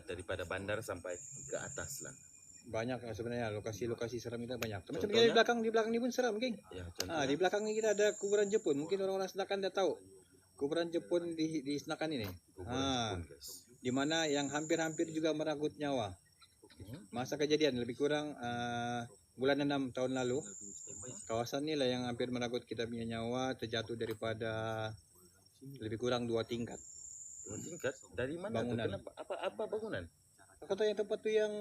daripada bandar sampai ke atas lah. Banyak sebenarnya lokasi-lokasi seram kita banyak. Macam Contohnya? di belakang ni pun seram, geng. Ya, Di contohnya. belakang ni kita ada kuburan Jepun. Mungkin orang-orang Senakan dah tahu. Kuburan Jepun di Senakan ini. Kuburan Jepun, guys. Di mana yang hampir-hampir juga merenggut nyawa. Masa kejadian lebih kurang bulan 6 tahun lalu. Kawasan ni lah yang hampir merenggut kita punya nyawa, terjatuh daripada lebih kurang 2 tingkat. 2 tingkat? Dari mana tu? Bangunan. Kenapa? Apa bangunan? Kau tahu yang tempat tu yang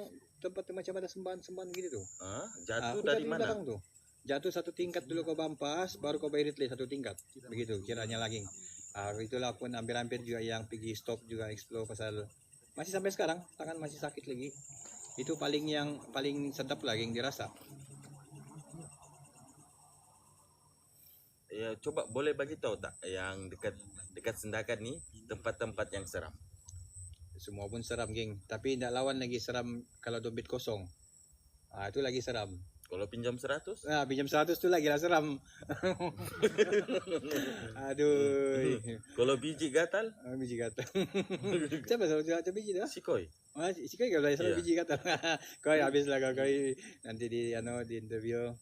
tempat tu macam ada sembahan-sembahan gitu tu. Jatuh Aku dari di mana? belakang tu. Jatuh 1 tingkat dulu kau bampas, baru kau bairit lagi 1 tingkat. Begitu kiranya lagi. Itulah pun hampir-hampir juga yang pergi stop juga explore pasal masih sampai sekarang tangan masih sakit lagi. Itu yang paling sedap lagi yang dirasa. Ya, coba boleh bagi tahu tak yang dekat Sendakan ni tempat-tempat yang seram? Semua pun seram, geng. Tapi tidak lawan lagi seram kalau dompet kosong. Itu lagi seram. Kalau pinjam 100? Pinjam 100 tu lagi lah seram. Aduh. Kalau biji gatal? Biji gatal. Siapa selalu jual biji tu? Sikoi. Sikit kalau saya selalu Ya. biji gatal. Kau habislah kau nanti di interview.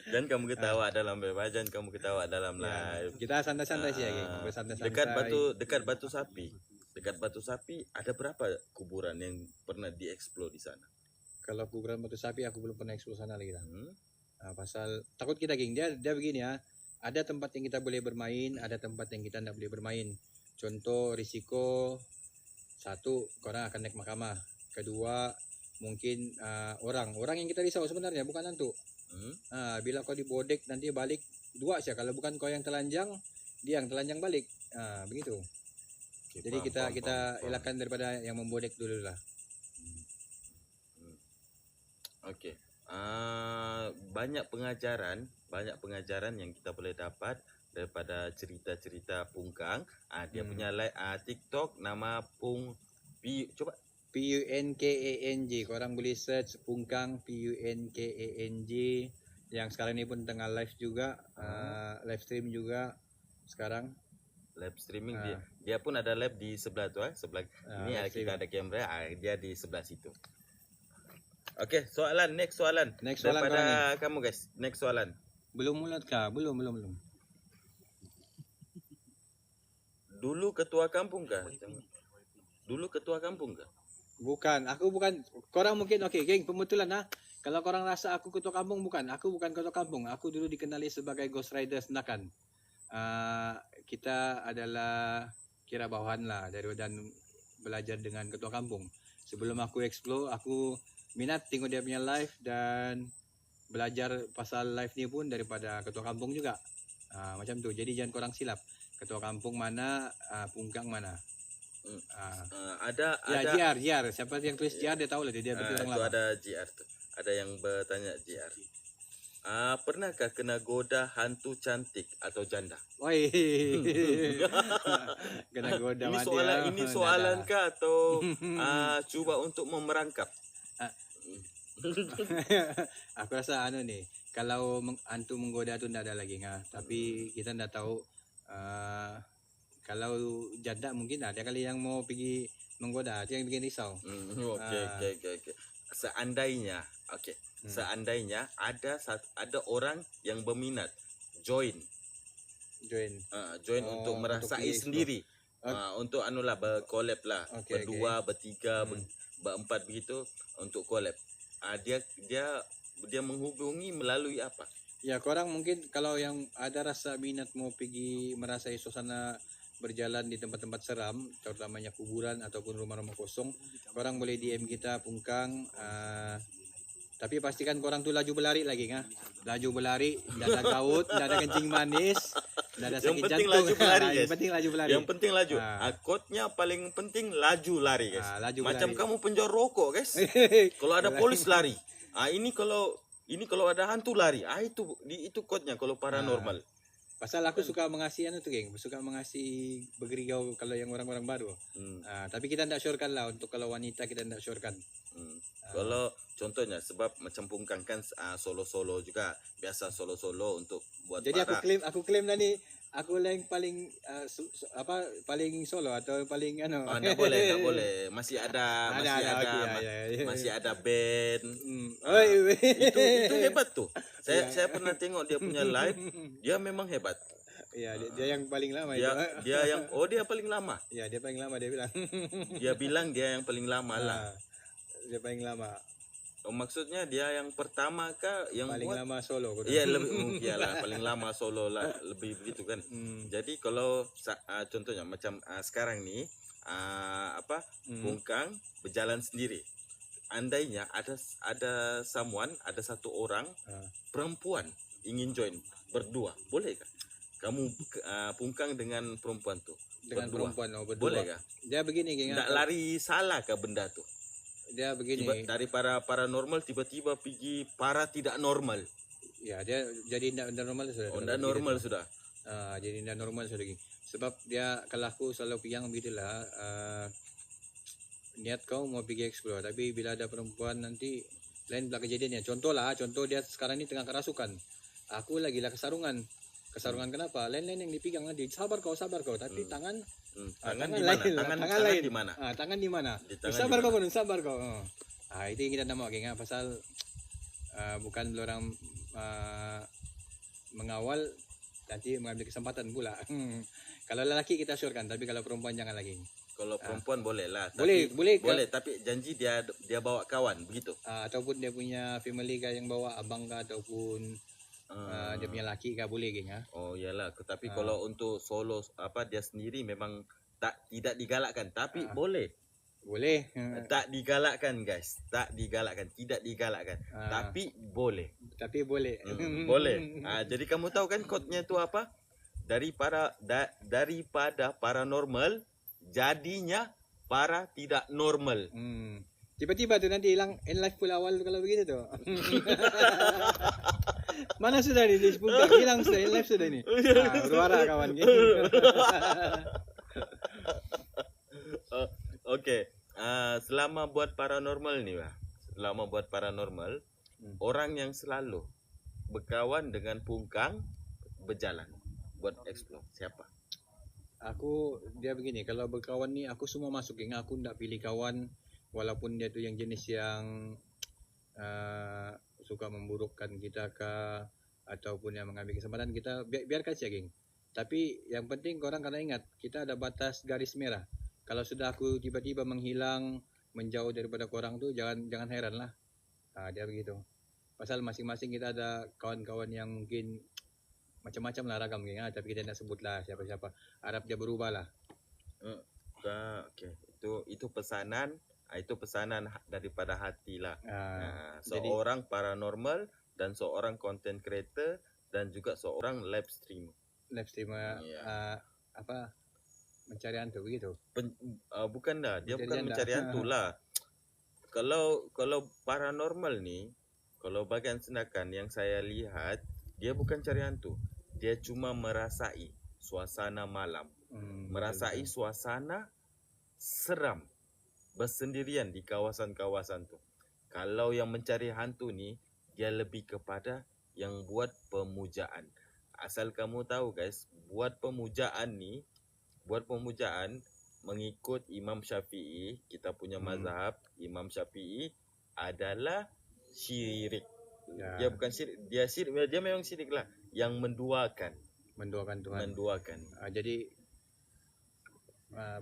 Dan kamu ketawa dalam bebas, jangan kamu ketawa dalam Ya, live. kita santai-santai sih ya, geng. Bersantai-santai. Dekat Batu Sapi. Dekat Batu Sapi ada berapa kuburan yang pernah dieksplor di sana? Kalau kuburan Batu Sapi aku belum pernah eksplor sana lagi. Hmm? Pasal takut kita, geng. Dia begini ya. Ada tempat yang kita boleh bermain, ada tempat yang kita tidak boleh bermain. Contoh risiko, 1, korang akan naik mahkamah. Kedua, mungkin orang yang kita risau sebenarnya bukan hantu. Bila kau dibodek nanti balik 2 saja. Kalau bukan kau yang telanjang, dia yang telanjang balik. Begitu. Okay, Jadi paham. kita elakkan daripada yang membodek dulu lah. Okey. Banyak pengajaran yang kita boleh dapat daripada cerita-cerita Pungkang. Dia punya TikTok nama coba PUNKANG. Korang boleh search Pungkang PUNKANG. Yang sekarang ni pun tengah live juga, live stream juga sekarang. live streaming. Dia pun ada live di sebelah tu sebelah ini live kita ada kamera, dia di sebelah situ. Okey, next soalan daripada kamu guys. Next soalan. Belum mulut kah? Belum. Dulu ketua kampung kah? Bukan, aku bukan. Korang mungkin okey, geng, pembetulan Kalau korang rasa aku ketua kampung, bukan. Aku bukan ketua kampung. Aku dulu dikenali sebagai Ghost Rider Senakan. Kita adalah kira bawahan lah dan belajar dengan ketua kampung. Sebelum aku explore, aku minat tengok dia punya live dan belajar pasal live ni pun daripada ketua kampung juga. Macam tu. Jadi jangan korang silap. Ketua kampung mana, Pungkang mana. Ada JR. Siapa yang tulis JR dia tahu lah dia betul orang itu lama. ada JR tu. Ada yang bertanya JR. Pernahkah kena goda hantu cantik atau janda? Oi. Kena goda Ini soalan kah atau cuba untuk memerangkap? Aku rasa ni, kalau hantu menggoda tu tidak ada lagi tapi kita tidak tahu Kalau janda mungkin ada kali yang mau pergi menggoda, itu yang bikin risau. Okey. Seandainya, seandainya ada orang yang berminat join Join. untuk untuk merasai pergi explore. sendiri. Untuk anulah berkolab lah. Okey, Berdua, bertiga, Hmm. berempat begitu untuk kolab. Dia menghubungi melalui apa? Ya, korang mungkin kalau yang ada rasa minat mau pergi merasai suasana berjalan di tempat-tempat seram, terutamanya kuburan ataupun rumah-rumah kosong, korang boleh DM kita Pungkang. Tapi pastikan korang tu laju berlari lagi, laju berlari, tidak ada gaut, tidak ada kencing manis, tidak ada Yang sakit penting jantung. laju berlari, Yang guys. penting laju berlari. Yang penting laju. Ah. Quote-nya paling penting laju lari, guys. Laju Macam berlari. kamu penjual rokok, guys. Kalau ada polis lari. Ini kalau ada hantu lari. Itu quote-nya kalau paranormal. Pasal aku suka mengasih geng, suka mengasih bergerigau kalau yang orang-orang baru. Tapi kita tidak syorkan lah, untuk kalau wanita kita tidak syorkan. Kalau contohnya sebab macam Pungkang kan solo-solo juga, biasa solo-solo untuk buat Jadi para. aku klaim lah ni, aku lah yang paling paling solo atau paling Enggak boleh. Masih ada okey, masih ada band. Itu hebat tuh. Saya pernah tengok dia punya live, dia memang hebat. Ya, dia yang paling lama itu. Dia paling lama. Ya, dia paling lama dia bilang. Dia bilang dia yang paling lama lah. Dia paling lama. Maksudnya dia yang pertama kah yang Paling buat? lama solo. Iya, iyalah paling lama solo lah, lebih begitu kan. Jadi kalau contohnya macam sekarang nih Pungkang berjalan sendiri. Andainya ada satu orang perempuan ingin join berdua, boleh kah? Kamu Pungkang dengan perempuan tuh Dengan berdua. perempuan berdua. Boleh kah? Dia begini geng. Nggak lari salah kah benda tuh? Dia begini. Dari paranormal tiba-tiba pergi para tidak normal. Ya, dia jadi tidak normal sudah. Tidak normal sudah. Jadi tidak normal sudah geng. Sebab dia, kalau aku selalu piang begitulah, niat kau mau pergi explore, tapi bila ada perempuan nanti lain pula kejadiannya. Contoh dia sekarang ini tengah kerasukan. Aku lagi lah kesarungan. Kenapa? Lain-lain yang dipegang nanti. Sabar kau. Tapi tangan di mana? Tangan lain di mana? Tangan di mana? Sabar kau. Itu yang kita nak geng, pasal bukan orang mengawal nanti mengambil kesempatan pula. Kalau lelaki kita syorkan, tapi kalau perempuan jangan lagi. Kalau perempuan boleh lah. Boleh. Tapi janji dia bawa kawan begitu. Ataupun dia punya family kah yang bawa, abang kah ataupun dia punya laki kah, boleh geng. Oh iyalah, tapi kalau untuk solo dia sendiri memang tidak digalakkan, tapi boleh. Boleh. Tak digalakkan guys, tidak digalakkan. Tapi boleh. Boleh. Jadi kamu tahu kan quote-nya itu apa? Daripada paranormal jadinya para tidak normal. Tiba-tiba tu nanti hilang in life pula awal kalau begitu tu. Mana sudah ni Pungkang? Hilang sudah in life sudah ni. Berwara kawan geng. Okey. Selama buat paranormal ni orang yang selalu berkawan dengan Pungkang berjalan buat explore siapa? Dia begini, kalau berkawan ni aku semua masuk geng. Aku tak pilih kawan walaupun dia tu yang jenis yang suka memburukkan kita kah ataupun yang mengambil kesempatan kita, biarkan saja geng. Tapi yang penting korang kena ingat, kita ada batas garis merah. Kalau sudah aku tiba-tiba menghilang, menjauh daripada korang tu, jangan heran lah. Dia begitu. Pasal masing-masing kita ada kawan-kawan yang mungkin macam-macam lah ragam geng. Tapi kita nak sebut lah siapa-siapa. Harap dia berubah lah. Okey. Itu pesanan. Itu pesanan daripada hati lah. Seorang paranormal dan seorang content creator dan juga seorang live streamer. Mencari hantu begitu. Bukan dah, dia bukan mencari hantu lah. Kalau paranormal ni, kalau bagian sendakan yang saya lihat, dia bukan cari hantu. Dia cuma merasai suasana malam. Merasai suasana seram bersendirian di kawasan-kawasan tu. Kalau yang mencari hantu ni, dia lebih kepada yang buat pemujaan. Asal kamu tahu guys, buat pemujaan ni buat pemujaan mengikut Imam Syafi'i, kita punya mazhab Imam Syafi'i adalah syirik. Ya. Dia bukan syirik, dia memang syirik lah, yang menduakan. Menduakan Tuhan. Menduakan. Jadi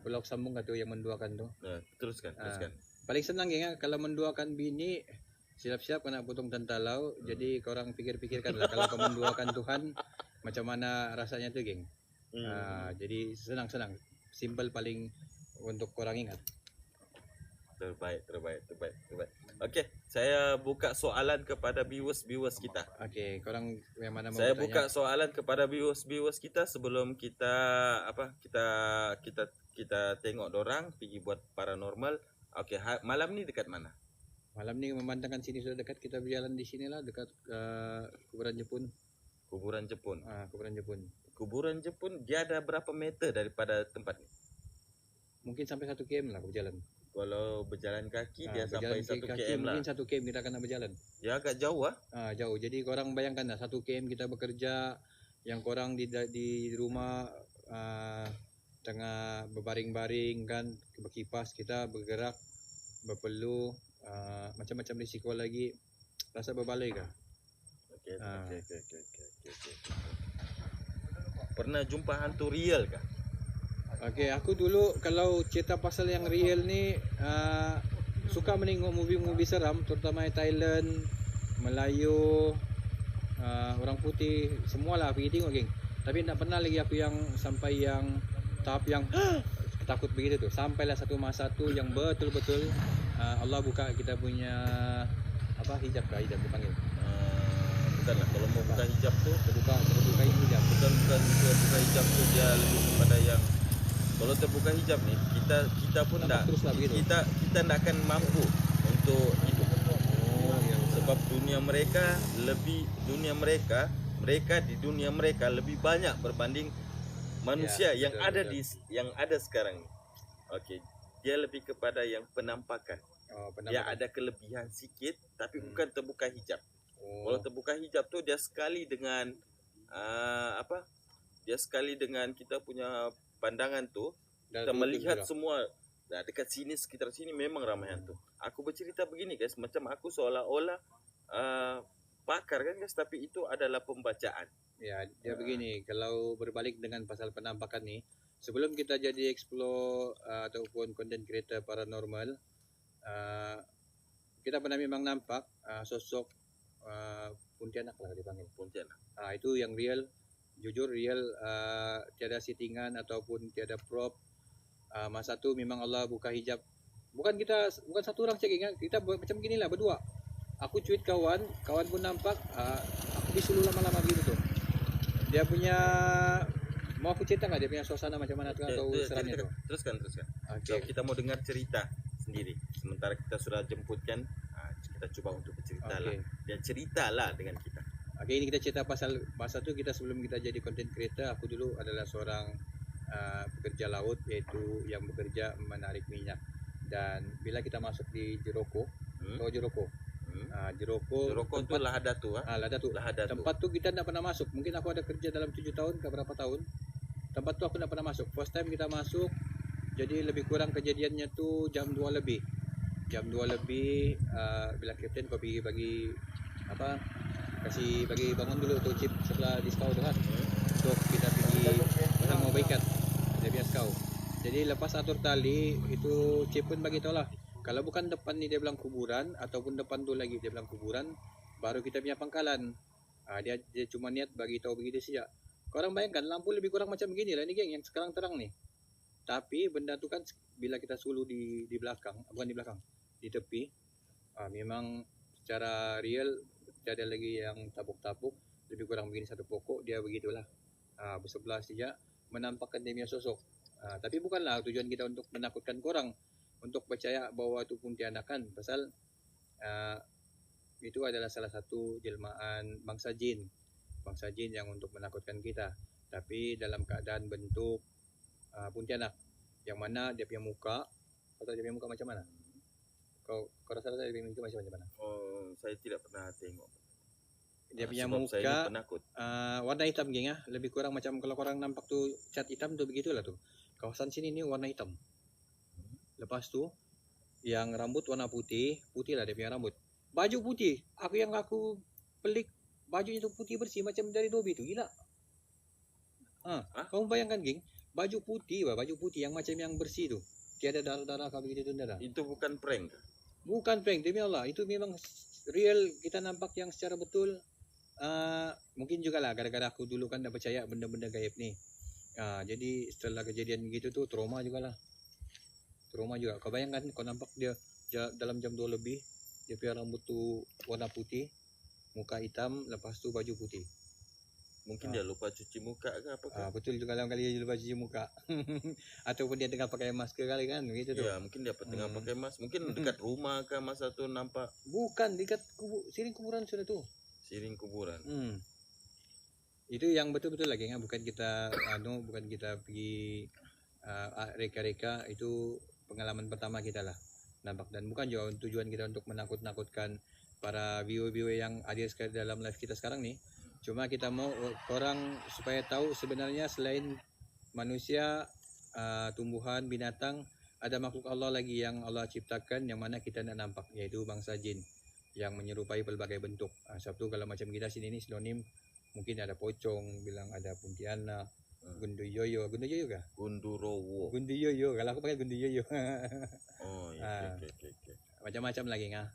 pulau sambung tu yang menduakan tu. Nah, teruskan. Paling senang ya kalau menduakan bini, siap-siap kena potong tantalau. Jadi korang pikir-pikirkan lah kalau kau menduakan Tuhan macam mana rasanya tu geng. Jadi senang-senang, simple paling untuk korang ingat. Terbaik. Okey, saya buka soalan kepada viewers kita. Okey, korang yang mana mau Saya bertanya? buka soalan kepada viewers kita sebelum kita kita tengok dorang pergi buat paranormal. Okey, malam ni dekat mana? Malam ni memandangkan sini sudah dekat, kita berjalan di sinilah dekat kuburan Jepun. Kuburan Jepun. Kuburan Jepun. Kuburan Jepun dia ada berapa meter daripada tempat ni? Mungkin sampai 1 km lah berjalan. Kalau berjalan kaki dia sampai 1 kaki, km lah. mungkin 1 km kita akan berjalan. Ya agak jauh ah. Jauh. Jadi korang bayangkan lah 1 km kita bekerja, yang korang di rumah tengah berbaring-baring kan, berkipas, kita bergerak, berpeluh, macam-macam risiko lagi. Rasa berbaloi kah? Okey. Pernah jumpa hantu real kah? Okey, aku dulu kalau cerita pasal yang real ni suka menengok movie-movie seram, terutama Thailand, Melayu, orang putih, semualah pergi tengok geng. Tapi tak pernah lagi aku yang sampai yang tahap yang takut begitu tu. Sampailah satu masa tu yang betul-betul Allah buka kita punya hijab dipanggil. Bukanlah, kalau mau buka hijab tu Terbuka hijab. bukan buka hijab tu, dia lebih kepada yang kalau terbuka hijab ni kita pun Nampak teruslah begitu. kita tak akan mampu untuk hidup. Ya. Sebab mereka di dunia mereka lebih banyak berbanding manusia Ya, yang betul. yang ada sekarang ni. Okey, dia lebih kepada yang penampakan. Dia ada kelebihan sikit tapi bukan terbuka hijab. Kalau terbuka hijab tu dia sekali dengan dia sekali dengan kita punya pandangan tu, kita melihat semua. Nah, dekat sini, sekitar sini memang ramai hantu. Aku bercerita begini guys, macam aku seolah-olah pakar kan guys, tapi itu adalah pembacaan. Ya, dia begini, kalau berbalik dengan pasal penampakan ni, sebelum kita jadi explore ataupun content creator paranormal, kita pernah memang nampak sosok Pontianak lah dipanggil. Pontianak. Itu yang real, jujur real, tiada settingan ataupun tiada prop. Masa tu memang Allah buka hijab. Bukan satu orang cek, kita macam ginilah berdua. Aku cuit kawan pun nampak. Aku disuruh lama-lama begitu tu. Dia punya, mau aku cerita nggak dia punya suasana macam mana tu atau seramnya tu? Teruskan. Okay. Kita mau dengar cerita sendiri. Sementara kita sudah jemputkan, kita coba untuk bercerita lah. Dia ceritalah dengan kita. Ini kita cerita pasal masa tu kita sebelum kita jadi content creator, aku dulu adalah seorang pekerja laut, iaitu yang bekerja menarik minyak. Dan bila kita masuk di Jeroko, Jeroko tu Lahadatu. Lahadatu. Tempat tu kita tak pernah masuk. Mungkin aku ada kerja dalam 7 tahun ke berapa tahun. Tempat tu aku tak pernah masuk. First time kita masuk, jadi lebih kurang kejadiannya tu jam 2 lebih. Bila kapten kau pergi bagi bagi bangun dulu tu chip setelah diskau tu kan. Untuk kita pergi pasang mau baikat. Dia biasa kau. Jadi lepas atur tali itu chip pun bagi tahu lah. Kalau bukan depan ni dia bilang kuburan, ataupun depan tu lagi dia bilang kuburan, baru kita punya pangkalan. Dia cuma niat bagi tahu begitu saja. Korang bayangkan lampu lebih kurang macam begini lah ni geng, yang sekarang terang ni. Tapi benda tu kan bila kita suluh di belakang, bukan di belakang, di tepi, memang secara real tiada lagi yang tapuk-tapuk, lebih kurang begini satu pokok, dia begitulah. Bersebelah saja menampakkan dia punya sosok. Tapi bukanlah tujuan kita untuk menakutkan korang, untuk percaya bahawa itu Pontianakan, pasal itu adalah salah satu jelmaan bangsa jin yang untuk menakutkan kita, tapi dalam keadaan bentuk Pontianak, yang mana dia punya muka, atau dia punya muka macam mana? Kau rasa dia punya muka macam mana? Saya tidak pernah tengok. Dia punya Sebab saya muka penakut. warna hitam geng, lebih kurang macam kalau korang nampak tu cat hitam tu begitulah tu. kawasan sini ni warna hitam. Lepas tu yang rambut warna putih, putih lah dia punya rambut. Baju putih. Aku pelik, bajunya tu putih bersih macam dari Dobi tu, gila. Kamu bayangkan geng, baju putih yang macam yang bersih tu. Tiada darah-darah kah begitu tu darah. Itu bukan prank. Bukan prank, demi Allah, itu memang real, kita nampak yang secara betul. Mungkin juga lah gara-gara aku dulu kan dah percaya benda-benda gaib ni. Jadi setelah kejadian begitu tu trauma jugalah. Trauma juga. Kau bayangkan kau nampak dia dalam jam 2 lebih, dia punya rambut tu warna putih, muka hitam, lepas tu baju putih. Mungkin dia lupa cuci muka ke apa ke? Betul juga dalam kali dia lupa cuci muka. Ataupun dia tengah pakai masker kali kan, begitu tu. Ya, mungkin dia tengah pakai mask. Mungkin dekat rumah ke masa tu nampak. Bukan, dekat siring kuburan sudah tu. Siring kuburan. Itu yang betul-betul lagi kan, bukan kita bukan kita pergi reka-reka, itu pengalaman pertama kita lah nampak, dan bukan juga tujuan kita untuk menakut-nakutkan para viewer-viewer yang ada sekali dalam live kita sekarang ni. Cuma kita mau orang supaya tahu sebenarnya selain manusia, tumbuhan, binatang, ada makhluk Allah lagi yang Allah ciptakan yang mana kita nak nampak, yaitu bangsa jin yang menyerupai pelbagai bentuk. Sebab tu kalau macam kita sini ni sinonim, mungkin ada pocong, bilang ada kuntilanak, gunduyoyo kah? Gundurowo. Gunduyoyo, kalau aku pakai gunduyoyo. Oh, ya. Okay. Macam-macam lagi ngah.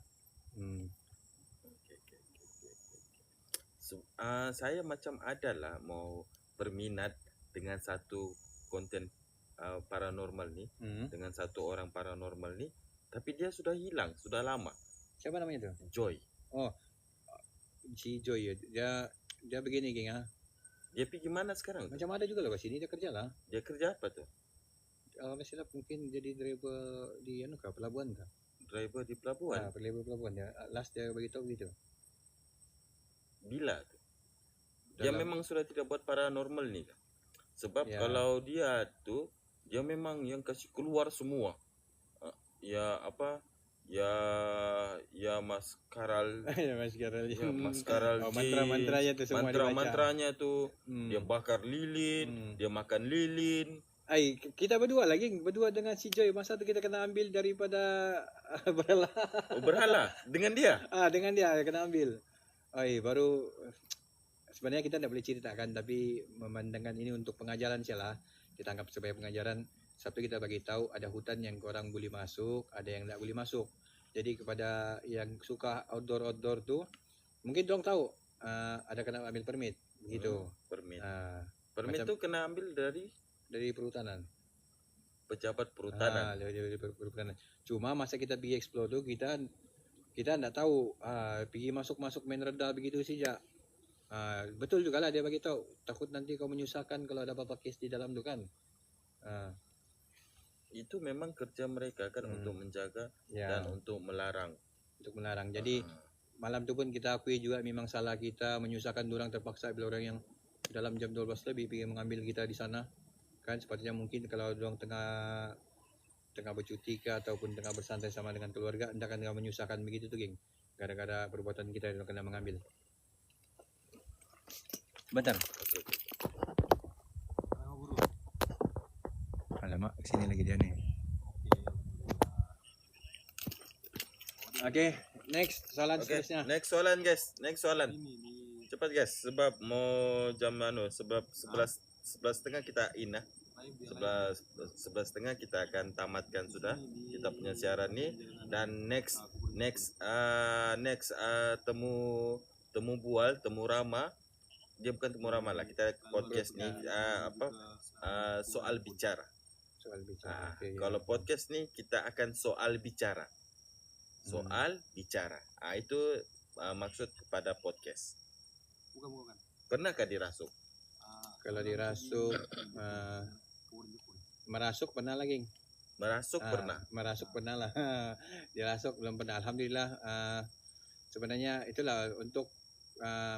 Saya macam adalah mau berminat dengan satu konten paranormal ni, dengan satu orang paranormal ni, tapi dia sudah hilang, sudah lama. Siapa namanya tu? Joy. Oh, si Joy ya. Dia begini geng Dia pergi mana sekarang? Macam ada juga loh kat sini, dia kerja lah. Dia kerja apa tu? Silap mungkin jadi driver di pelabuhan kah? Driver di pelabuhan. Pelabuhan dia. Last dia beritahu begitu. Bila tu? Dia memang sudah tidak buat paranormal ni. Sebab kalau dia tu, dia memang yang kasih keluar semua. Maskaral. Maskaral. Mantra-mantranya tu semua mantra-mantranya tu dia bakar lilin, dia makan lilin. Kita berdua dengan si Joy, masa tu kita kena ambil daripada berhala. Berhala dengan dia. Dengan dia kena ambil. Baru sebenarnya kita tidak boleh ceritakan, tapi memandangkan ini untuk pengajaran saja lah. Kita anggap sebagai pengajaran. Satu, kita bagi tahu ada hutan yang korang boleh masuk, ada yang tidak boleh masuk. Jadi kepada yang suka outdoor tu, mungkin dorang tahu ada kena ambil permit begitu. Permit. Permit tu kena ambil dari perhutanan. Pejabat perhutanan. Dari perhutanan. Cuma masa kita pergi explore tu, kita tidak tahu pergi masuk main reda begitu saja. Betul juga lah dia bagi tahu, takut nanti kau menyusahkan kalau ada apa-apa kes di dalam tu kan. Itu memang kerja mereka kan, untuk menjaga dan untuk melarang. Jadi malam tu pun kita akui juga memang salah kita menyusahkan orang, terpaksa bila orang yang dalam jam 12 lebih pergi mengambil kita di sana. Kan sepatutnya mungkin kalau orang tengah bercuti ke ataupun tengah bersantai sama dengan keluarga, hendak kan menyusahkan begitu tu geng. Gara-gara perbuatan kita yang kena mengambil. Bentar. Alamak, sini lagi dia ni. Okey, next soalan seterusnya. Next soalan. Cepat guys, sebab mau jam sebab 11.30 kita in lah. 11.30 kita akan tamatkan sudah kita punya siaran ni, dan next temu rama, dia bukan temu rama lah, kita podcast ni soal bicara. Okay, kalau podcast ni kita akan soal bicara. Itu maksud kepada podcast. Bukan. Pernahkah dirasuk? Kalau dirasuk, merasuk pernah lagi. Merasuk pernah lah. Dirasuk belum pernah. Alhamdulillah. Sebenarnya itulah untuk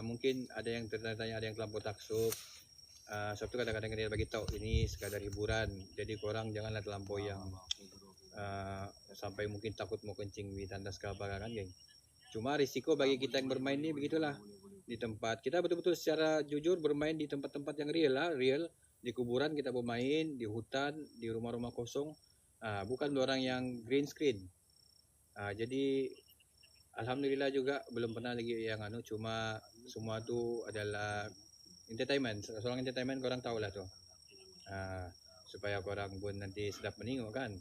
mungkin ada yang tertanya, ada yang terlampau taksub. Sebab tu kadang-kadang dia bagi tahu ini sekadar hiburan. Jadi korang janganlah terlampau yang sampai mungkin takut mau kencing di tandas ke apa kan geng. Cuma risiko bagi kita yang bermain ni begitulah. Di tempat kita betul-betul secara jujur bermain di tempat-tempat yang real, di kuburan kita bermain, di hutan, di rumah-rumah kosong. Bukan orang yang green screen. Jadi alhamdulillah juga belum pernah lagi yang cuma semua tu adalah entertainment. Seorang entertainment korang tahulah tu. Supaya korang pun nanti sedap menengok kan.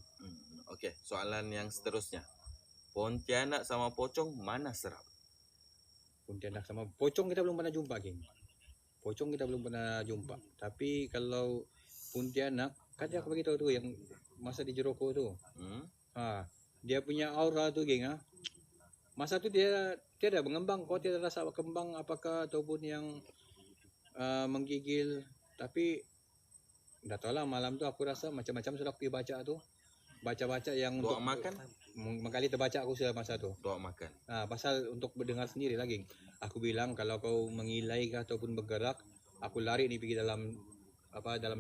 Okey, soalan yang seterusnya. Pontianak sama pocong mana seram? Pontianak sama pocong kita belum pernah jumpa, geng. Pocong kita belum pernah jumpa. Tapi kalau Pontianak, kan dia aku beritahu tu yang masa di Jeroko tu. Dia punya aura tu, geng. Masa tu dia tiada mengembang. Kau tiada rasa kembang apakah ataupun yang menggigil. Tapi dah tahu lah malam tu aku rasa macam-macam sudah aku pergi baca tu. Baca-baca yang Doa untuk makan? Mengkali terbaca aku sudah masa tu. Doa makan. Pasal untuk berdengar sendiri lagi. Aku bilang kalau kau mengilai kah ataupun bergerak, aku lari ni pergi dalam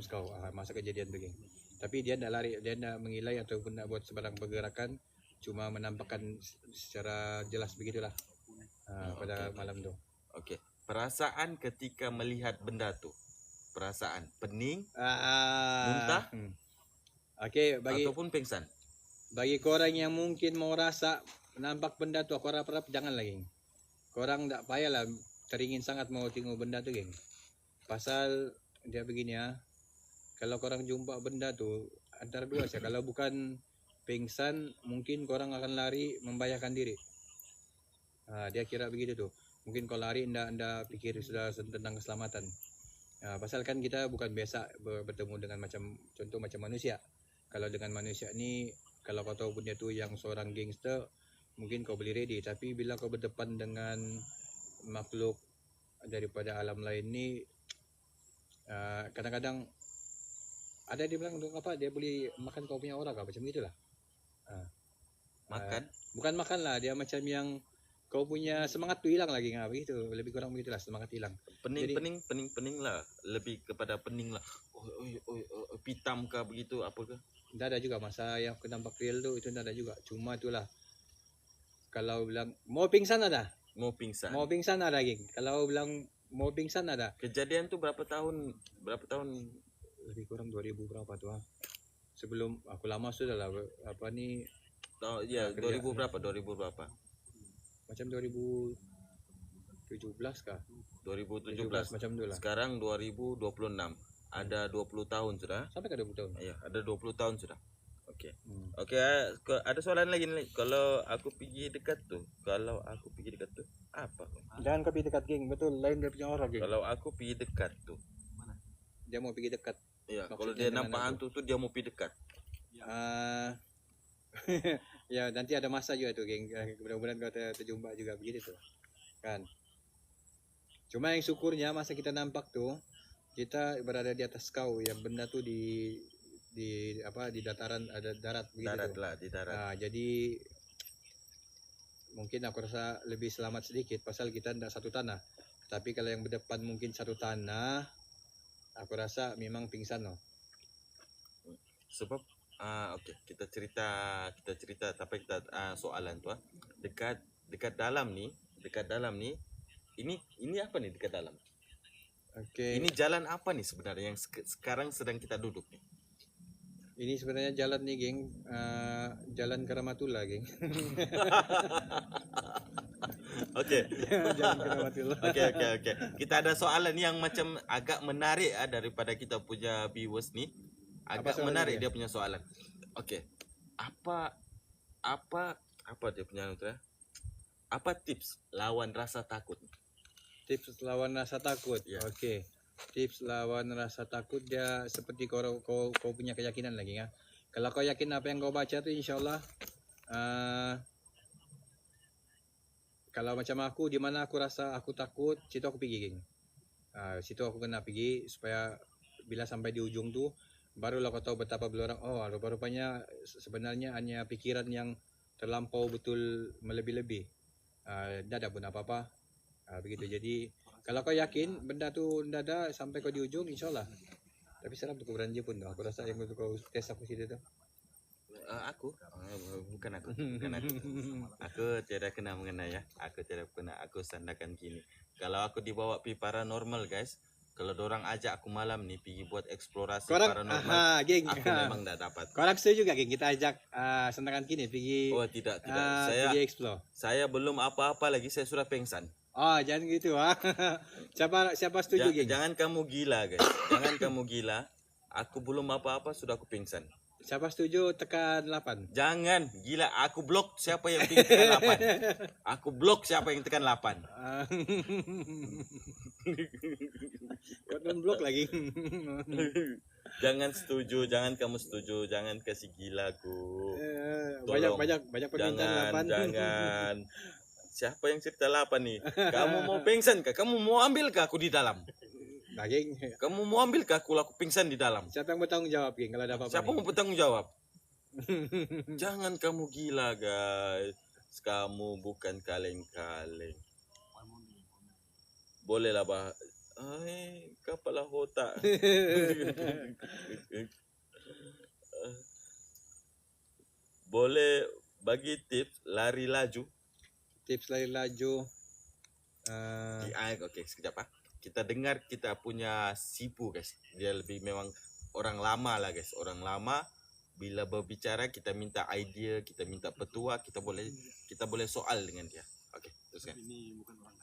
sekau. Masa kejadian tu, geng. Tapi dia nak lari, dia nak mengilai ataupun nak buat sebarang pergerakan, cuma menampakkan secara jelas begitulah. Pada malam tu. Okey. Perasaan ketika melihat benda tu. Perasaan pening, muntah, okey, ataupun pingsan. Bagi korang yang mungkin mau rasa nampak benda tu, aku harap jangan lagi. Korang tak payahlah teringin sangat mau tengok benda tu, geng. Pasal dia begini kalau korang jumpa benda tu antara dua saja. Kalau bukan pingsan, mungkin korang akan lari membahayakan diri. Dia kira begitu tu. Mungkin kau lari anda pikir sudah tentang keselamatan. Pasal kan kita bukan biasa bertemu dengan contoh macam manusia. Kalau dengan manusia ni, kalau kau tahu benda tu yang seorang gangster, mungkin kau boleh ready. Tapi bila kau berdepan dengan makhluk daripada alam lain ni, kadang-kadang ada dia bilang apa, dia boleh makan kau punya aura kah, macam gitulah. Makan? Bukan makan lah, dia macam yang kau punya semangat tu hilang lagi, begitu. Lebih kurang begitulah, semangat hilang. Pening lah. Lebih kepada pening lah. Pitam kah begitu, apa ke? Tak ada juga masa yang aku nampak real tu, itu tak ada juga. Cuma itulah, kalau bilang mau pingsan ada. Mau pingsan ada, geng. Kalau bilang mau pingsan ada. Kejadian tu berapa tahun? Lebih kurang 2000 berapa tu Sebelum aku lama sudah lah apa ni. 2000 berapa? Macam 2017 kah? 2017 macam tu lah. Sekarang 2026. Ada 20 tahun sudah. Sampai ke 20 tahun? Ya, ada 20 tahun sudah. Okey. Okey, ada soalan lagi ni. Kalau aku pergi dekat tu, apa? Jangan kau pergi dekat, geng. Betul, lain dia punya orang, geng. Kalau aku pergi dekat tu, dia mau pergi dekat. Ya, kalau dia nampak hantu tu dia mau pergi dekat. Ya, nanti ada masa juga tu, geng. Mudah-mudahan kau terjumpa juga begitu tu. Kan? Cuma yang syukurnya masa kita nampak tu, kita berada di atas kau, yang benda tu di dataran, ada darat begitu. Di darat. Jadi mungkin aku rasa lebih selamat sedikit pasal kita tidak satu tanah. Tapi kalau yang berdepan mungkin satu tanah, aku rasa memang pingsan loh. Sebab okey, kita cerita tapi kita soalan tu dekat dalam ni ini apa ni dekat dalam? Okey. Ini jalan apa nih sebenarnya yang sekarang sedang kita duduk nih? Ini sebenarnya jalan nih, geng. Jalan Karamatullah, geng. Okey. Jalan Karamatullah. Okey. Kita ada soalan yang macam agak menarik daripada kita punya viewers ni. Agak menarik dia punya soalan. Okey. Apa dia punya apa tips lawan rasa takut? Tips lawan rasa takut. Ya. Okey. Tips lawan rasa takut dia seperti kau punya keyakinan lagi ya. Kalau kau yakin apa yang kau baca tu, insyaallah kalau macam aku, di mana aku rasa aku takut, situ aku pergi, geng. Situ aku kena pergi supaya bila sampai di ujung tu barulah kau tahu betapa belorang. Rupa-rupanya sebenarnya hanya pikiran yang terlampau betul melebih-lebih. Dah ada pun apa-apa. Begitu. Jadi kalau kau yakin benda tu ndak ada sampai kau di ujung, insyaallah. Tapi seram tu kuburan je pun tu. Aku rasa yang kau test aku situ tu. Bukan aku. Aku tidak kena sandakan gini. Kalau aku dibawa pi paranormal, guys, kalau dorang ajak aku malam nih pergi buat eksplorasi Korang, paranormal, geng. aku memang tidak dapat. Korang setuju gak geng kita ajak Sendakan Kini pergi Oh tidak. pergi explore? Saya belum apa-apa lagi, saya sudah pengsan. Oh, jangan gitu siapa setuju geng? Jangan kamu gila guys. Jangan kamu gila. Aku belum apa-apa sudah aku pingsan. Siapa setuju tekan 8. Jangan gila, aku blok siapa yang tekan 8. Aku blok siapa yang tekan 8. Kau non-blok lagi. Jangan setuju, jangan kamu setuju, jangan kasih gila aku. banyak Tolong. permintaan 8. Jangan. Siapa yang cerita 8 nih? Kamu mau pingsan kah? Kamu mau ambil kah aku di dalam? Nah, geng. Kamu mau ambil kah aku pingsan di dalam? Siapa yang bertanggung jawab, geng, kalau ada apa-apa? Siapa mau bertanggung jawab? Jangan kamu gila guys. Kamu bukan kaleng-kaleng. Bolehlah bah. Kepala otak. Boleh bagi tips lari laju. Tips lari laju. Oke, sekejap ah. Kita dengar kita punya Sipu guys. Dia lebih memang orang lama lah guys. Orang lama. Bila berbicara kita minta idea, kita minta petua, kita boleh soal dengan dia. Oke, teruskan.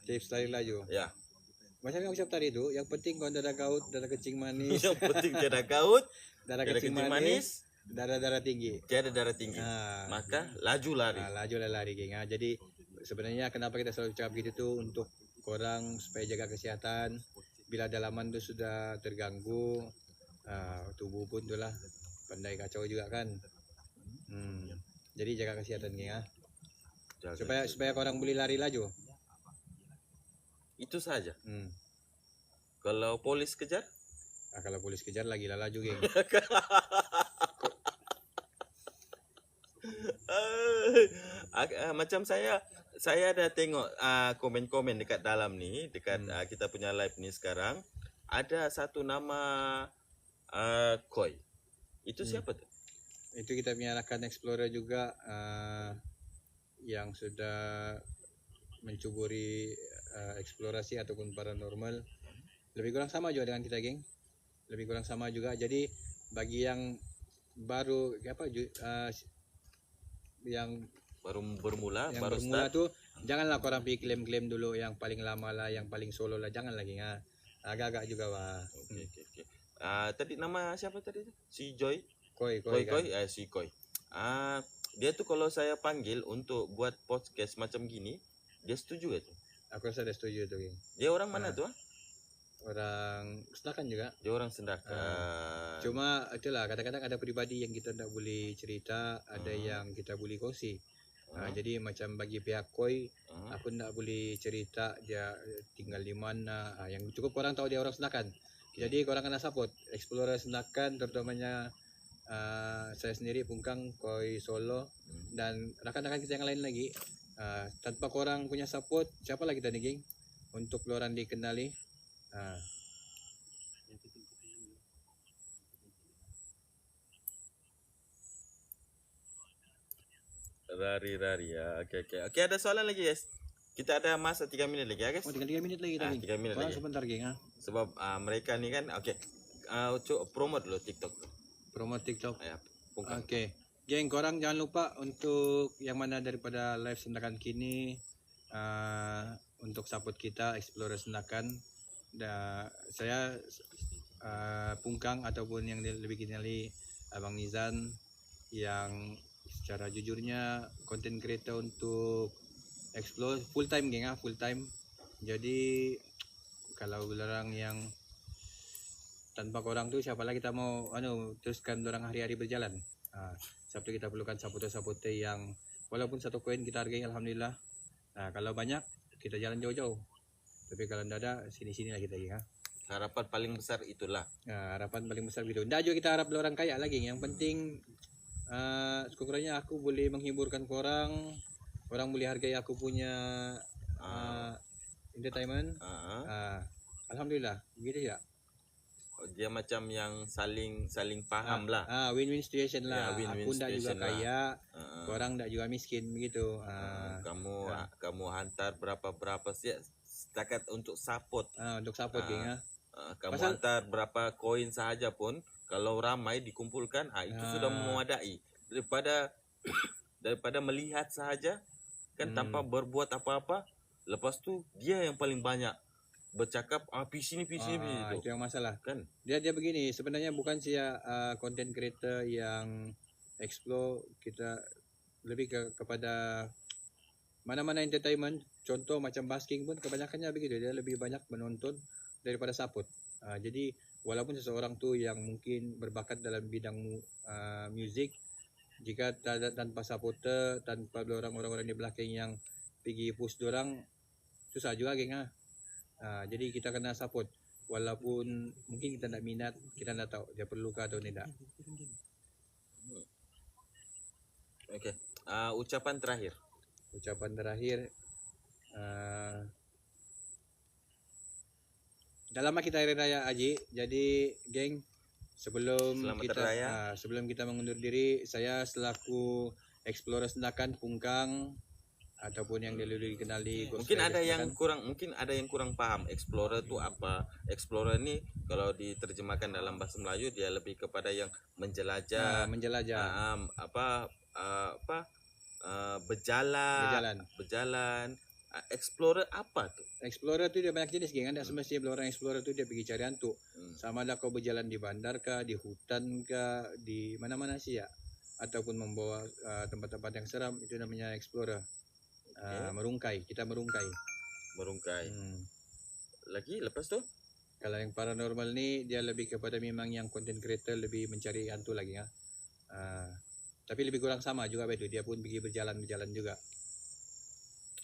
Tips lari laju. Ya. Macam yang aku cakap tadi tu, yang penting kau darah gaut, darah kencing manis, Yang penting tiada gaut, darah tiada kencing manis, darah tinggi. tiada darah tinggi. Maka laju lari. Laju lah lari, geng. Jadi sebenarnya kenapa kita selalu cakap gitu tu untuk korang supaya jaga kesihatan. Bila dalaman tu sudah terganggu, tubuh pun tu lah pandai kacau juga kan. Jadi jaga kesihatan, geng. Jaga. Supaya korang boleh lari laju. Itu saja. Kalau polis kejar? Kalau polis kejar lagi lah laju, geng. Macam saya ada tengok komen-komen dekat dalam ni, dekat kita punya live ni sekarang. Ada satu nama Koi. Itu siapa tu? Itu kita punya rakan explorer juga yang sudah mencuburi eksplorasi ataupun paranormal. Lebih kurang sama juga dengan kita, geng. Lebih kurang sama juga. Jadi bagi yang baru yang Baru bermula, yang baru bermula start. tu janganlah korang pergi klaim-klaim dulu yang paling lama lah, yang paling solo lah, jangan lagi agak-agak juga wah. Okey. Tadi nama siapa tadi tu? Si Joy. Koi Koi. Si Koi. Dia tu kalau saya panggil untuk buat podcast macam gini, dia setuju ke tu? Aku rasa dia setuju tu, geng. Dia orang mana tu? Orang Senakan juga. Dia orang Sendakan. Cuma itulah kadang-kadang ada pribadi yang kita tak boleh cerita, ada yang kita boleh kongsi. Jadi macam bagi pihak Koi, aku tak boleh cerita dia tinggal di mana. Yang cukup korang tahu dia orang Senakan. Jadi korang kena support explorer Senakan, terutamanya saya sendiri Pungkang, Koi Solo dan rakan-rakan kita yang lain lagi. Tanpa korang punya support, siapa lagi kita ni, geng? Untuk orang dikenali. Rari ya. Okey, ada soalan lagi guys. Kita ada masa 3 minit lagi ya guys. Oh, tinggal 3 minit lagi tadi. 3 minit lagi. Sebentar, geng. Sebab mereka ni kan promote dulu TikTok tu. Promote TikTok. Ya, Pungkang. Okey. Geng, korang jangan lupa untuk yang mana daripada live Sendakan Kini untuk support kita Explorer Sendakan. Saya Pungkang ataupun yang lebih dikenali Abang Nizan yang secara jujurnya content creator untuk explore full time, geng, full time. Jadi kalau orang yang tanpa korang tu siapa lagi kita mau teruskan orang hari-hari berjalan. Sabtu kita perlukan supporter yang walaupun satu koin kita hargai, alhamdulillah. Kalau banyak kita jalan jauh-jauh. Tapi kalau tidak ada, sini-sini lah kita, geng. Harapan paling besar itulah. Harapan paling besar gitu. Tidak juga kita harap orang kaya lagi. Yang penting sekurang-kurangnya aku boleh menghiburkan korang. Orang boleh hargai aku punya entertainment. Alhamdulillah, begitu ya. Dia macam yang saling faham lah. Win-win situation lah. win-win Aku tidak juga situation lah. kaya, korang tidak juga miskin, begitu. Kamu hantar berapa setakat untuk support. Untuk support, geng. Kamu Pasal- antar berapa koin sahaja pun, kalau ramai dikumpulkan, itu sudah memadai daripada daripada melihat sahaja kan tanpa berbuat apa-apa. Lepas tu dia yang paling banyak bercakap PC ni Itu yang masalah. kan. Dia begini, sebenarnya bukan saya content creator yang explore, kita lebih kepada mana-mana entertainment. Contoh macam basking pun kebanyakannya begitu, dia lebih banyak menonton daripada support. Jadi walaupun seseorang tu yang mungkin berbakat dalam bidang music, jika tanpa supporter, tanpa orang-orang di belakang yang pergi push dorang, susah juga geng. Jadi kita kena support, walaupun mungkin kita tak minat, kita tak tahu dia perlukah atau tidak. Okey. Ucapan terakhir. Ucapan terakhir, dah lama kita hari raya Haji, jadi geng, sebelum Selamat kita Raya. sebelum kita mengundur diri, saya selaku Explorer Sendakan Pungkang ataupun yang dulu dikenal di Mungkin ada yang kurang paham explorer tu apa. Explorer ni kalau diterjemahkan dalam bahasa Melayu dia lebih kepada yang menjelajah, menjelajah, berjalan. Explorer apa tu? Explorer tu dia banyak jenis geng. Ada semestinya bila orang explorer tu dia pergi cari hantu. Sama ada kau berjalan di bandar kah, di hutan kah, di mana-mana sih ya, ataupun membawa tempat-tempat yang seram, itu namanya explorer. Merungkai, kita merungkai. Lagi lepas tu? Kalau yang paranormal ni dia lebih kepada memang yang content creator, lebih mencari hantu lagi ya. Tapi lebih kurang sama juga begitu, dia pun pergi berjalan juga.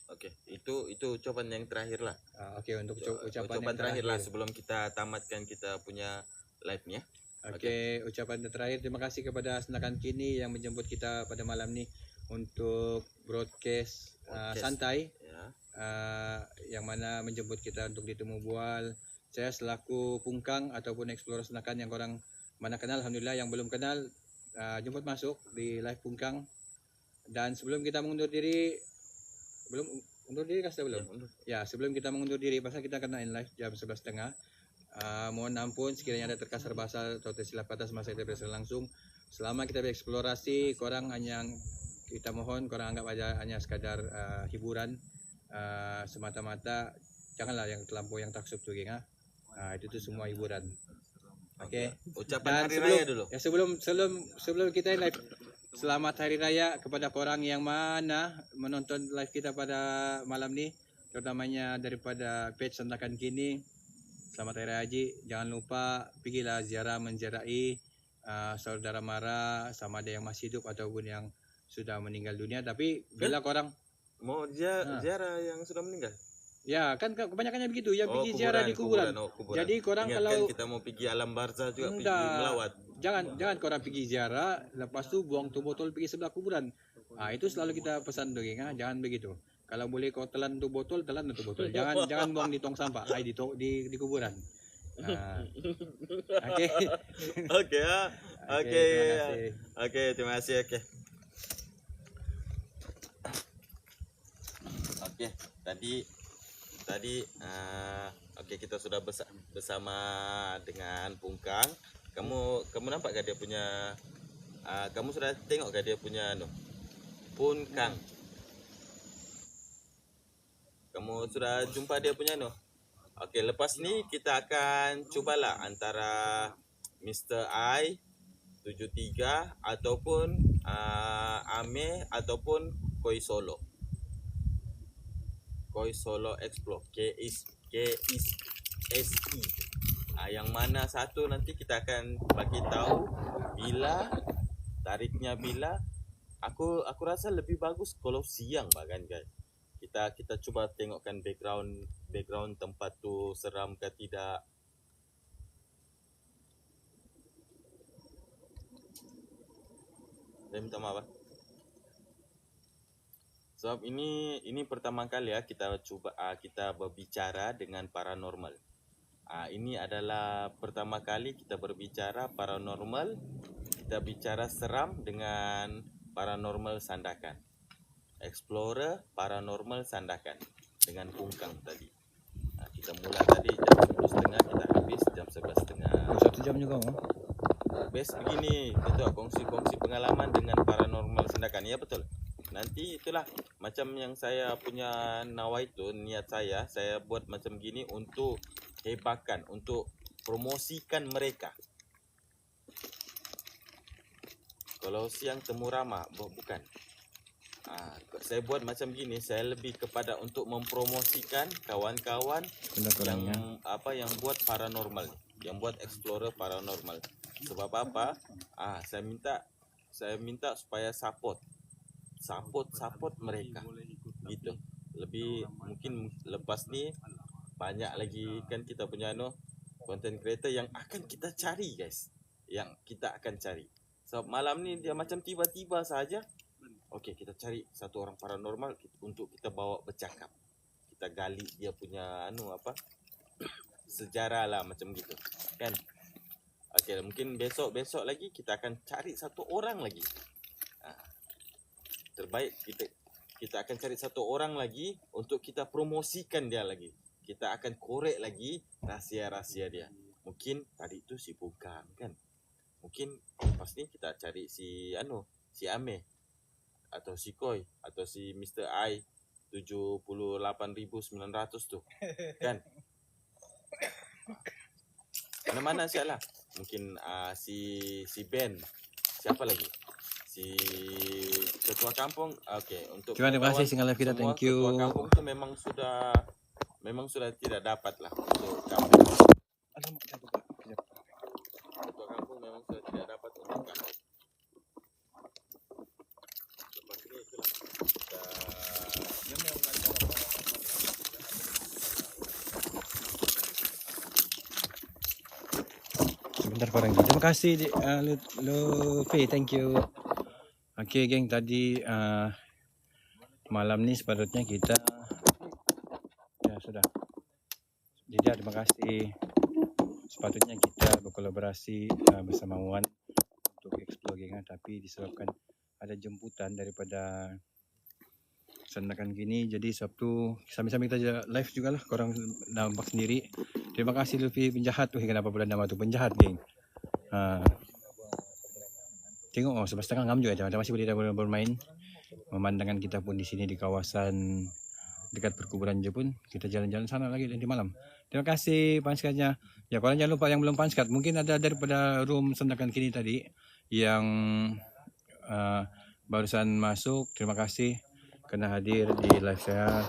Okey, itu ucapan yang terakhir lah. Okey, untuk ucapan yang terakhir lah sebelum kita tamatkan kita punya live ni ya. Okey, ucapan terakhir, terima kasih kepada Sendakan Kini yang menjemput kita pada malam ni untuk broadcast santai Ya. yang mana menjemput kita untuk ditemu bual. Saya selaku Pungkang ataupun Explorer Sendakan yang korang mana kenal, alhamdulillah. Yang belum kenal, jemput masuk di live Pungkang. Dan sebelum kita mengundur diri, undur diri kah belum? Ya, sebelum kita mengundur diri, pasal kita kena in live jam 11.30. Mohon ampun sekiranya ada terkasar bahasa atau tersilap kata semasa kita berselang langsung. Selama kita bereksplorasi, korang hanya, kita mohon korang anggap aja hanya sekadar hiburan semata-mata. Janganlah yang terlampau yang taksub tu geng. Itu tu semua hiburan. Okey. Ucapan hari raya dulu. Ya, sebelum kita live, selamat hari raya kepada korang yang mana menonton live kita pada malam ni, terutamanya daripada page Sendakan Kini. Selamat Hari Raya Haji. Jangan lupa pergilah ziarah menziarahi saudara mara, sama ada yang masih hidup ataupun yang sudah meninggal dunia. Tapi bila korang mau ziarah yang sudah meninggal? Ya, kan kebanyakannya begitu, yang pergi ziarah di kuburan. Kuburan. Jadi korang Ingatkan kalau kita mau pergi alam barzah juga, Enggak. pergi melawat. Jangan korang pergi ziarah, lepas tu buang tu botol pergi sebelah kuburan. Itu selalu kita pesan tu geng, jangan begitu. Kalau boleh kau telan tu botol, telan tu botol. Jangan buang di tong sampah, di kuburan. Okey. Okey ya. Okey, terima kasih. Okey, terima kasih. Okey, tadi okey, kita sudah bersama dengan Pungkang. Kamu nampak ke dia punya kamu sudah tengok ke dia punya Pungkang? Kamu sudah jumpa dia punya Okey, lepas ni kita akan cubalah antara Mr. I 73 ataupun Ame ataupun Koi Solo Explore KSI. Yang mana satu nanti kita akan bagi tahu bila tariknya bila. Aku rasa lebih bagus kalau siang bahkan guys. Kita cuba tengokkan background tempat tu seram ke tidak. Saya minta maaf. Sebab ini pertama kali ya kita berbicara dengan paranormal. Ini adalah pertama kali kita berbicara paranormal. Kita bicara seram dengan paranormal Sandakan. Explorer paranormal Sandakan dengan Pungkang tadi. Kita mula tadi jam 10.30, kita habis malam juga. Oh. Best begini, betul, kongsi-kongsi pengalaman dengan paranormal Sandakan. Ya betul. Nanti itulah macam yang saya punya nawa itu, niat saya buat macam gini untuk hebakan, untuk promosikan mereka. Kalau siang temu ramah, bukan. Saya buat macam gini, saya lebih kepada untuk mempromosikan kawan-kawan yang buat paranormal, yang buat explorer paranormal. Sebab apa? Saya minta supaya support mereka. Gitu. Lebih mungkin lepas ni banyak lagi kan kita punya content creator yang akan kita cari, guys. Yang kita akan cari. Sebab malam ni dia macam tiba-tiba saja. Okey, kita cari satu orang paranormal untuk kita bawa bercakap. Kita gali dia punya sejarah lah macam gitu. Kan? Okey, mungkin besok lagi kita akan cari satu orang lagi. Terbaik kita akan cari satu orang lagi untuk kita promosikan dia lagi. Kita akan korek lagi rahsia-rahsia dia. Mungkin tadi tu si Bukang kan. Mungkin lepas ni kita cari si Ameh atau si Koi atau si Mr. I 78.900 tu kan. Mana-mana siap lah. Mungkin si Ben, siapa lagi, si ketua kampung. Okey, untuk Terima kasih single live kita. Thank you. Ketua kampung tu memang sudah tidak dapat lah untuk kampung. Ketua kampung memang sudah tidak dapat untuk kampung. Lepas ni itulah kita memang Sebentar korang. Terima kasih Luffy, thank you. Okey geng, tadi malam ni sepatutnya kita sudah. Jadi terima kasih. Sepatutnya kita berkolaborasi bersama Wan untuk explore geng, tapi disebabkan ada jemputan daripada Sandakan gini, jadi Sabtu sambil-sambil kita live jugalah, korang nampak sendiri. Terima kasih Luffy penjahat tu. Kenapa pula nama tu penjahat geng? Tengok sebab ngam juga macam masih boleh bermain. Pemandangan kita pun di sini di kawasan dekat perkuburan je pun kita jalan-jalan sana lagi nanti malam. Terima kasih panskatnya. Ya, korang jangan lupa yang belum panskat, mungkin ada daripada room Sandakan kini tadi yang barusan masuk. Terima kasih kena hadir di live saya.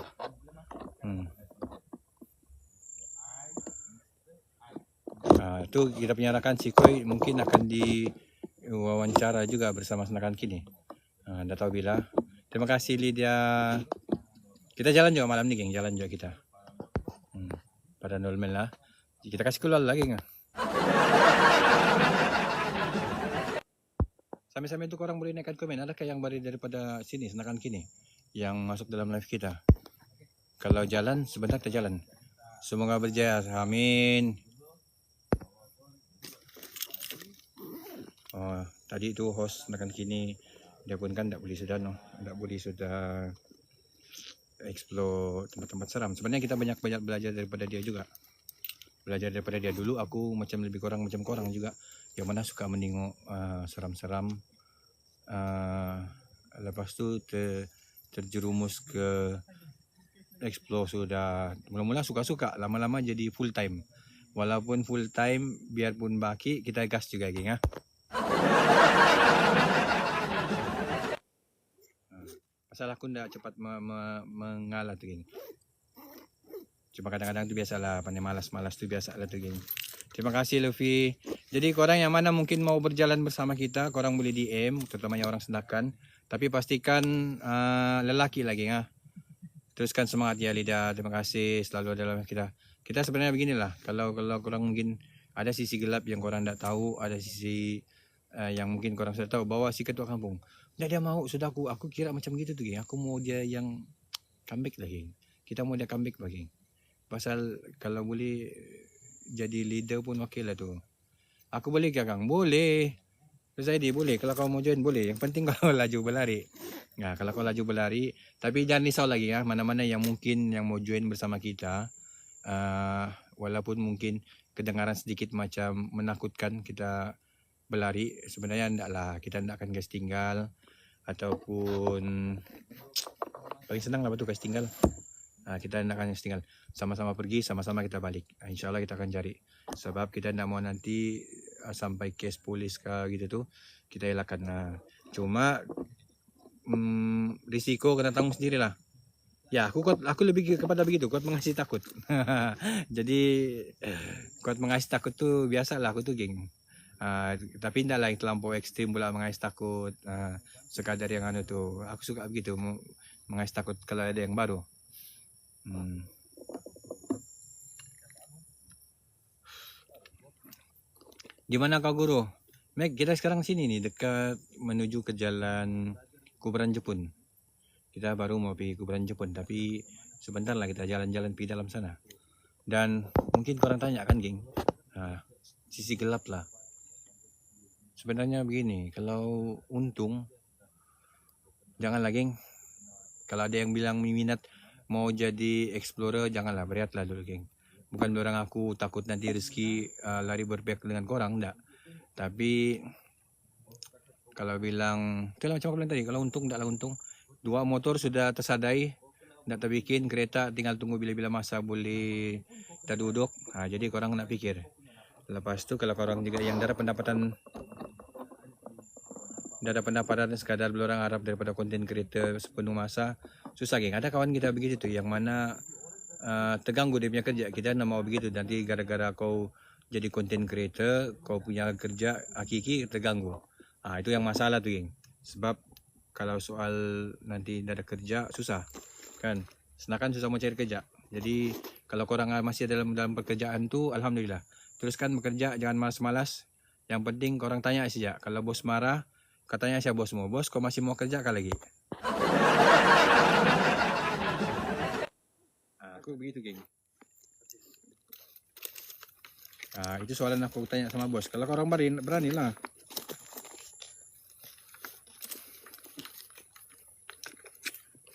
Tu kita punya rakan si Koi mungkin akan diwawancara juga bersama Sandakan kini. Dah tahu bila. Terima kasih Lydia. Kita jalan juga malam ni geng, jalan juga kita. Pada normal lah. Kita kasih keluar lagi geng. Sambil-sambil tu korang boleh naikkan komen. Adakah yang baru daripada sini Sandakan kini yang masuk dalam live kita? Kalau jalan sebentar kita jalan. Semoga berjaya. Amin. Tadi tu host Sandakan kini dia pun kan tak boleh sudah explore tempat-tempat seram. Sebenarnya kita banyak belajar daripada dia juga. Belajar daripada dia. Dulu aku macam lebih kurang macam korang juga, yang mana suka menengok seram-seram. Lepas tu terjerumus ke explore sudah. Mula-mula suka-suka, lama-lama jadi full time. Walaupun full time, biarpun baki, kita gas juga geng. Pasal aku ndak cepat mengalah tu geng. Cuma kadang-kadang tu biasalah, pandai malas-malas tu biasalah tu geng. Terima kasih Luffy. Jadi korang yang mana mungkin mau berjalan bersama kita, korang boleh DM, terutamanya orang Sandakan. Tapi pastikan lelaki lagi Teruskan semangat ya Lida. Terima kasih selalu dalam kita. Kita sebenarnya beginilah. Kalau korang mungkin ada sisi gelap yang korang tak tahu, ada sisi yang mungkin korang sudah tahu, bahwa si ketua kampung dia mau sudah aku kira macam gitu tu geng. Aku mau dia yang comeback lagi. Kita mau dia comeback lagi. Pasal kalau boleh jadi leader pun okey lah tu. Aku boleh ke Kang? Boleh. Zaidi boleh. Kalau kau mau join boleh. Yang penting kau laju berlari. Kalau kau laju berlari, tapi jangan risau lagi Mana-mana yang mungkin yang mau join bersama kita, walaupun mungkin kedengaran sedikit macam menakutkan kita berlari, sebenarnya tidaklah, kita tidak akan guys tinggal ataupun paling senang lah betul guys tinggal. Kita tidak akan tinggal, sama-sama pergi, sama-sama kita balik. InsyaAllah kita akan cari, sebab kita tidak mau nanti sampai kes polis ke gitu tuh, kita elakkan. Cuma risiko kena tanggung sendirilah. Ya, aku lebih kepada begitu, kuat mengasih takut. Jadi kuat mengasih takut tuh biasalah aku tuh geng. Tapi tidaklah yang terlampau ekstrim pula mengasih takut. Sekadar yang anu tuh, aku suka begitu mengasih takut kalau ada yang baru. Di mana kau guru? Meg, kita sekarang sini nih dekat menuju ke jalan Kuburan Jepun. Kita baru mau pergi Kuburan Jepun, tapi sebentar lah kita jalan-jalan pergi dalam sana. Dan mungkin korang tanya kan geng, sisi gelap lah. Sebenarnya begini, kalau untung janganlah geng. Kalau ada yang bilang minat mau jadi explorer, janganlah, beratlah dulu geng. Bukan orang aku takut nanti rezeki lari berpihak dengan korang, enggak. Tapi kalau bilang, itulah macam aku bilang tadi, kalau untung, tidaklah untung. 2 motor sudah tersadai, tidak terbikin, kereta tinggal tunggu bila-bila masa boleh kita duduk. Jadi korang nak fikir. Lepas tu kalau korang juga yang ada pendapatan sekadar orang harap daripada konten creator sepenuh masa, susah geng. Ada kawan kita begitu tuh, yang mana terganggu dia punya kerja. Kita nak mau begitu, nanti gara-gara kau jadi konten creator, kau punya kerja hakiki terganggu. Itu yang masalah tuh geng. Sebab kalau soal nanti tidak ada kerja, susah kan. Sedangkan susah mau cari kerja. Jadi kalau korang masih dalam pekerjaan tu, alhamdulillah, teruskan bekerja, jangan malas-malas. Yang penting korang tanya saja. Kalau bos marah, katanya siapa bosmu? Bos, kau masih mau kerja kah lagi? Aku begitu geng. Itu soalan aku tanya sama bos. Kalau korang berani lah.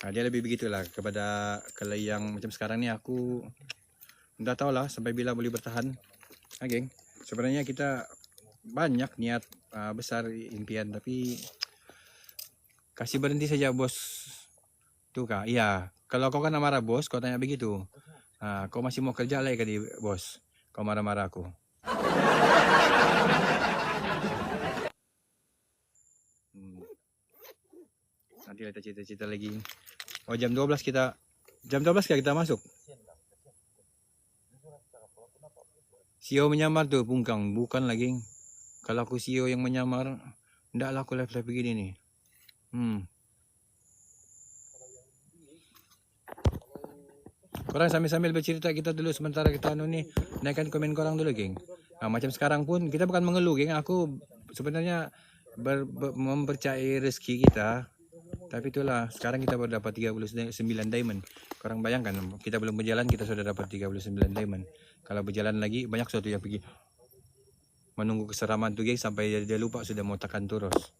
Dia lebih begitulah kepada kalau yang macam sekarang ni, aku dah tahu lah sampai bila boleh bertahan. Geng, sebenarnya kita banyak niat besar impian, tapi kasih berhenti saja bos tu kah? Iya, kalau kau kan marah bos, kau tanya begitu. Kau masih mau kerja lagi kali bos? Kau marah-marah aku. Nanti kita cerita-cerita lagi. Jam 12 kita masuk. CEO menyamar tuh Pungkang, bukan lagi. Kalau aku CEO yang menyamar, ndaklah aku live begini nih. Korang sambil bercerita kita dulu sementara kita naikkan komen korang dulu geng. Macam sekarang pun kita bukan mengeluh geng. Aku sebenarnya mempercayai rezeki kita. Tapi itulah, sekarang kita baru dapat 39 diamond. Korang bayangkan, kita belum berjalan kita sudah dapat 39 diamond. Kalau berjalan lagi banyak sesuatu yang pergi. Menunggu keseraman tu geng sampai dia lupa sudah mau tekan terus.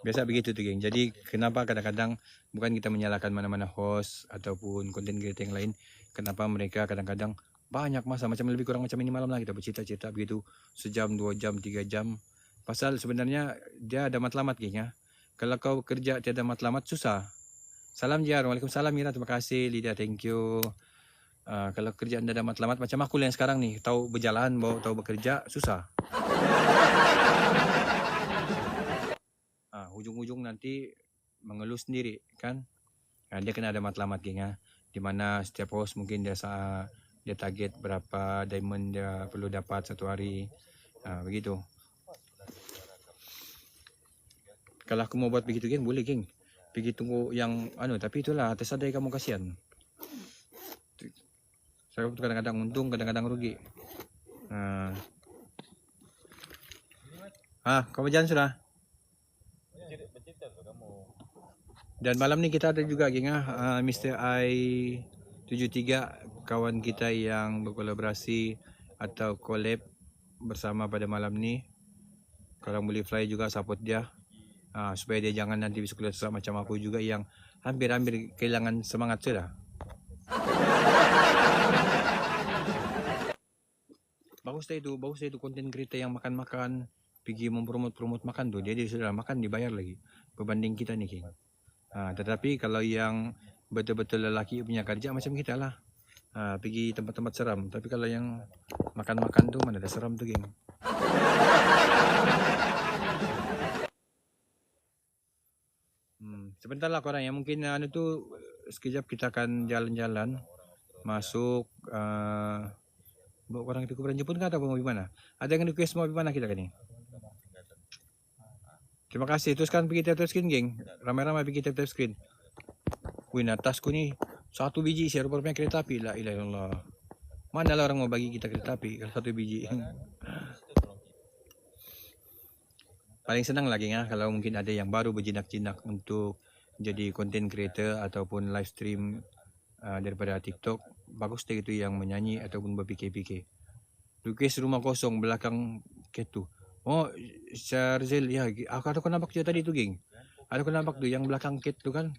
Biasa begitu tuh geng. Jadi kenapa kadang-kadang bukan kita menyalahkan mana-mana host ataupun konten creator yang lain, kenapa mereka kadang-kadang banyak masa macam lebih kurang macam ini malam lah kita bercerita-cerita begitu, sejam, 2 jam, 3 jam. Pasal sebenarnya dia ada matlamat geng ya. Kalau kau kerja tiada matlamat susah. Salam Jar, Waalaikumsalam Mira, terima kasih. Lydia, thank you. Kalau kerja anda ada matlamat macam aku yang sekarang nih, tahu berjalan, tahu bekerja, susah. Ujung-ujung nanti mengeluh sendiri kan. Dia kena ada matlamat geng ya. Dimana setiap host mungkin dia target berapa diamond dia perlu dapat satu hari. Begitu. Kalau aku mau buat begitu geng, boleh geng. Pergi tunggu yang tapi itulah tersadai kamu kasihan. Saya kadang-kadang untung, kadang-kadang rugi. Kau berjalan sudah? Dan malam ni kita ada juga geng Mr. I73, kawan kita yang berkolaborasi atau collab bersama pada malam ni. Kalau boleh fly juga support dia. Supaya dia jangan nanti bisa keluar susah macam aku juga yang hampir-hampir kehilangan semangat sudah. Bagus itu konten creator yang makan-makan, pergi mempromot-promot makan tuh, dia sudah makan dibayar lagi berbanding kita nih King. Tetapi kalau yang betul-betul lelaki punya kerja macam kita lah, pergi tempat-tempat seram. Tapi kalau yang makan-makan tuh mana ada seram tuh King. Sebentar lah korang yang mungkin tuh sekejap kita akan jalan-jalan masuk. Orang itu kuburan Jepun kah atau mau gimana? Ada yang request mau gimana kita kan ni? Terima kasih. Teruskan pergi tap screen geng. Ramai-ramai pergi tap screen. Wih, atasku ni 1 biji saya rupanya kereta api. La ilaha illallah. Mana lah orang mau bagi kita kereta api kalau 1 biji. Paling senang lagi ya kalau mungkin ada yang baru berjinak-jinak untuk jadi content creator ataupun live stream daripada TikTok. Bagus deh itu yang menyanyi ataupun berpikir-pikir. Request rumah kosong belakang ket tu. Oh, Syarzel ya, aku nampak dia tadi tu geng. Aku nampak tu yang belakang ket tu kan.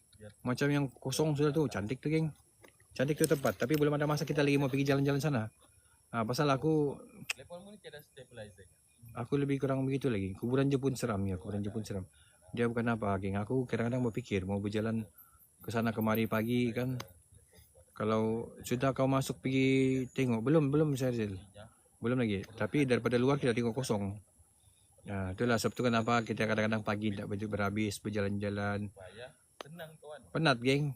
Macam yang kosong sudah tu, cantik tu geng. Cantik tu tempat, tapi belum ada masa kita lagi mau pergi jalan-jalan sana. Pasal aku lebih kurang begitu lagi. Kuburan Jepun seram ya, kuburan Jepun seram. Dia bukan apa geng. Aku kadang-kadang berpikir mau berjalan ke sana kemari pagi kan. Kalau sudah kau masuk pergi tengok, belum Syaril. Belum lagi. Tapi daripada luar kita tengok kosong. Itulah sebab tu kenapa kita kadang-kadang pagi tak berhabis berjalan-jalan. Penat geng.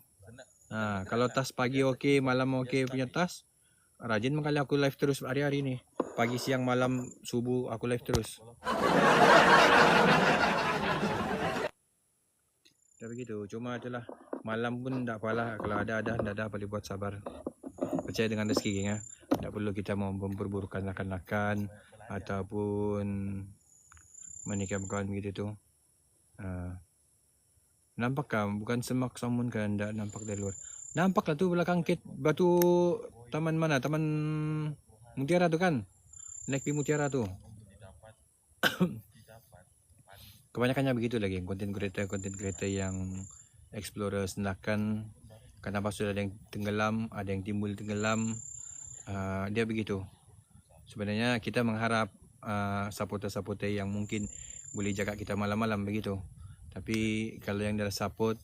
Kalau tas pagi okey, malam okey punya tas. Rajin makanya aku live terus hari-hari ni. Pagi, siang, malam, subuh aku live terus. Dah begitu. Cuma itulah malam pun tak apalah. Kalau ada boleh buat sabar. Percaya dengan rezeki geng ya. Tak perlu kita mau memperburukan lakan-lakan ataupun menikam kawan begitu tu. Nampak kan? Bukan semak samun kan? Tak nampak dari luar. Nampak lah tu belakang ket batu taman mana? Taman Mutiara tu kan? Naik di Mutiara tu. Kebanyakannya begitu lagi konten creator yang explorer sendakan. Kenapa sudah ada yang tenggelam, ada yang timbul tenggelam. Dia begitu. Sebenarnya kita mengharap supporter-supporter yang mungkin boleh jaga kita malam-malam begitu. Tapi kalau yang dah support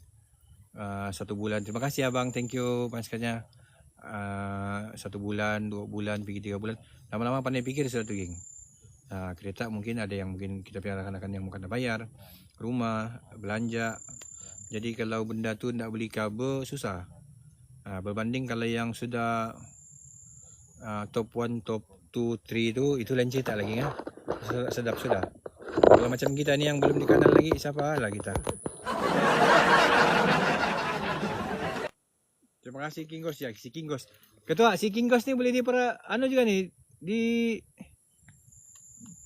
1 bulan, terima kasih abang, thank you panaskannya. 1 bulan, 2 bulan, pergi 3 bulan. Lama-lama pandai fikir sudah tu geng. Kereta mungkin ada yang mungkin kita punya rakan-rakan yang mungkin bayar rumah, belanja. Jadi kalau benda tu nak beli cover susah. Berbanding kalau yang sudah top 1, top 2, 3 tu, itu lain cerita lagi kan. Sedap sudah. Kalau macam kita ni yang belum dikenal lagi, siapa lah kita. Terima kasih King Ghost ya, si King Ghost. Ketua, si King Ghost ni boleh di para juga ni di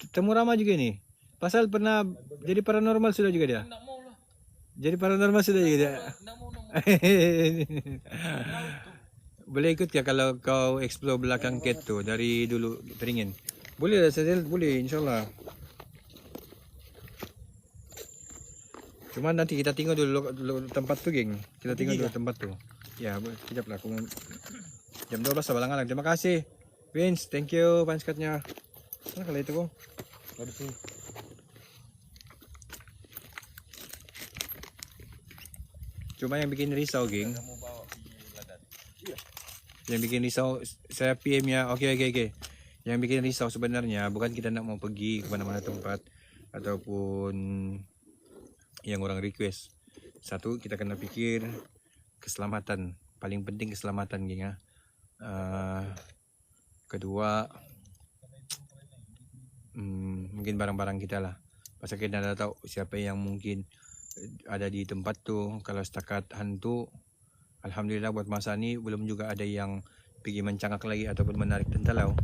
Temu Rama juga ni. Pasal pernah jadi paranormal sudah juga dia. Jadi paranormal sudah juga dia. Boleh ikut ya kalau kau explore belakang ket tu dari dulu teringin. Boleh lah Sadil, boleh insyaAllah. Cuma nanti kita tengok dulu tempat tu geng. Kita tengok dulu tempat tu. Ya, sekejap lah aku jam 12 sabalangan lang. Terima kasih Vince, thank you panskatnya. Mana kalau itu kok? Ada sini. Cuma yang bikin risau geng. Yang bikin risau saya PM ya. Okey. Yang bikin risau sebenarnya bukan kita nak mau pergi ke mana-mana tempat ataupun yang orang request. Satu, kita kena fikir keselamatan. Paling penting keselamatan geng ya. Kedua, mungkin barang-barang kita lah. Pasal kita dah tahu siapa yang mungkin ada di tempat tu. Kalau setakat hantu, alhamdulillah buat masa ni belum juga ada yang pergi mencangak lagi ataupun menarik tentalau.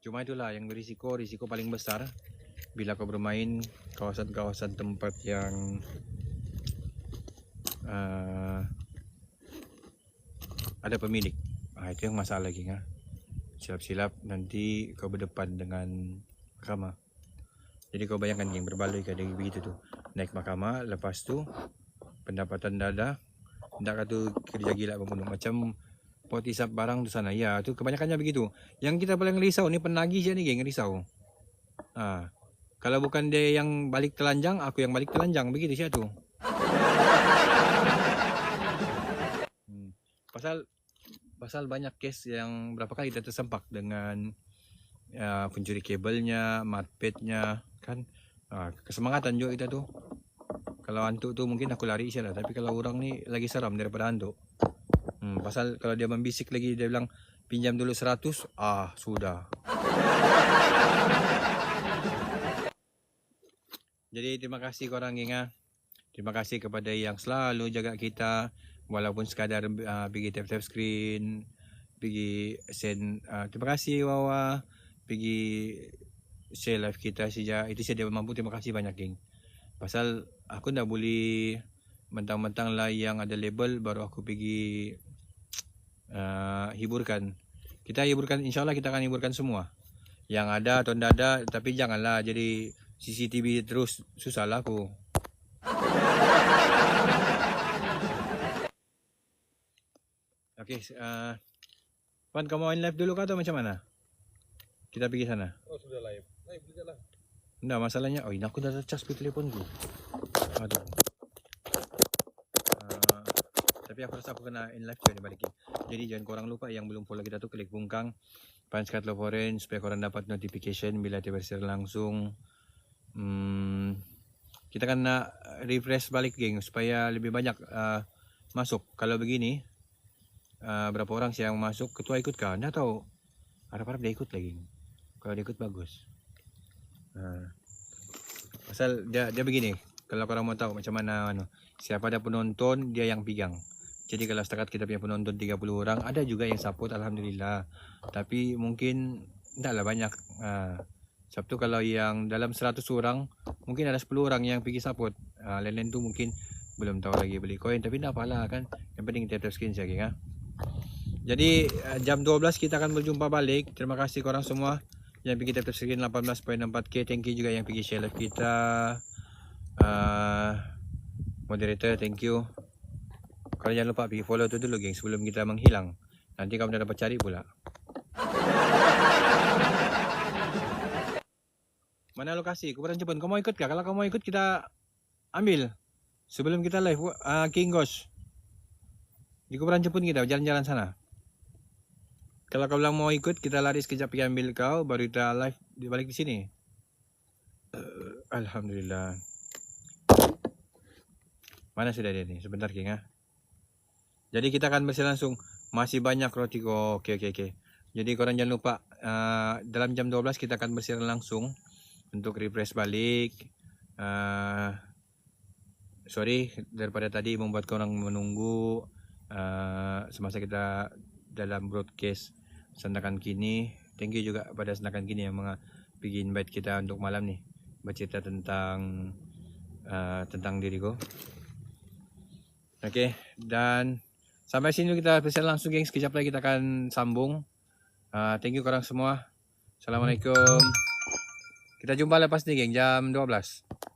Cuma itulah yang berisiko paling besar bila kau bermain kawasan-kawasan tempat yang ada pemilik. Itu yang masalah lagi ya. silap-silap nanti kau berdepan dengan mahkamah. Jadi kau bayangkan geng, berbaloi ke dari begitu tuh. Naik mahkamah, lepas tu pendapatan dada, tak kata kerja gila pembunuh. Macam pot isap barang di sana. Ya, tu kebanyakannya begitu. Yang kita paling risau ni penagih je ni geng, risau. Kalau bukan dia yang balik telanjang, aku yang balik telanjang. Begitu sih tu. Pasal banyak case yang berapa kali kita tersempak dengan pencuri kabelnya, matpetnya kan. Kesemangatan juga kita tuh. Kalau hantu tuh mungkin aku lari saja lah. Tapi kalau orang ni lagi seram daripada hantu. Pasal kalau dia membisik lagi, dia bilang pinjam dulu 100, sudah. Jadi terima kasih korang geng. Terima kasih kepada yang selalu jaga kita. Walaupun sekadar pergi tap-tap screen, pergi send, terima kasih Wawa, pergi share live kita saja. Itu saja dia mampu, terima kasih banyak geng. Pasal aku tak boleh mentang-mentang lah yang ada label baru aku pergi hiburkan. Kita hiburkan, insyaAllah kita akan hiburkan semua. Yang ada atau tidak ada, tapi janganlah jadi CCTV terus, susah lah aku. Okey, Wan, kamu main live dulu kah atau macam mana? Kita pergi sana. Oh, sudah live. Live juga lah. Enggak, masalahnya, ini aku dah charge di teleponku. Aduh. Tapi aku rasa aku kena in live juga dibalikin. Jadi jangan korang lupa yang belum follow kita tu, klik bungkang Panskat Love Orange supaya korang dapat notification bila tiba siaran langsung. Kita kena refresh balik geng supaya lebih banyak masuk. Kalau begini, berapa orang sih yang masuk, ketua ikut kah? Nggak tahu. Harap-harap dia ikut lagi. Kalau dia ikut bagus. Pasal dia begini. Kalau korang mau tahu macam mana, siapa ada penonton, dia yang pegang. Jadi kalau setakat kita punya penonton 30 orang, ada juga yang support, alhamdulillah. Tapi mungkin tidaklah banyak. Sabtu kalau yang dalam 100 orang, mungkin ada 10 orang yang pergi support. Lain-lain tu mungkin belum tahu lagi beli koin, tapi tak apalah kan. Yang penting kita tap screen saja. Jadi jam 12 kita akan berjumpa balik. Terima kasih korang semua yang pergi tap screen 18.4K. Thank you juga yang pergi share live kita. Moderator, thank you. Korang jangan lupa pergi follow tu dulu geng sebelum kita menghilang. Nanti kamu dah dapat cari pula. Mana lokasi? Kuburan Jepun. Kau mau ikut kah? Kalau kau mau ikut kita ambil sebelum kita live King Ghost. Di kuburan Jepun kita jalan-jalan sana. Kalau kau bilang mau ikut, kita lari sekejap pergi ambil kau, baru kita live balik di sini. Alhamdulillah. Mana sudah dia ni? Sebentar King Jadi kita akan bersih langsung. Masih banyak roti kok. Okey. Jadi korang jangan lupa dalam jam 12 kita akan bersiaran langsung untuk refresh balik. Sorry daripada tadi membuat korang menunggu semasa kita dalam broadcast Sandakan Kini. Thank you juga pada Sandakan Kini yang pergi invite kita untuk malam ni bercerita tentang diriku. Okey, dan sampai sini kita bersiaran langsung geng. Sekejap lagi kita akan sambung. Thank you korang semua. Assalamualaikum. Kita jumpa lepas ni geng jam 12.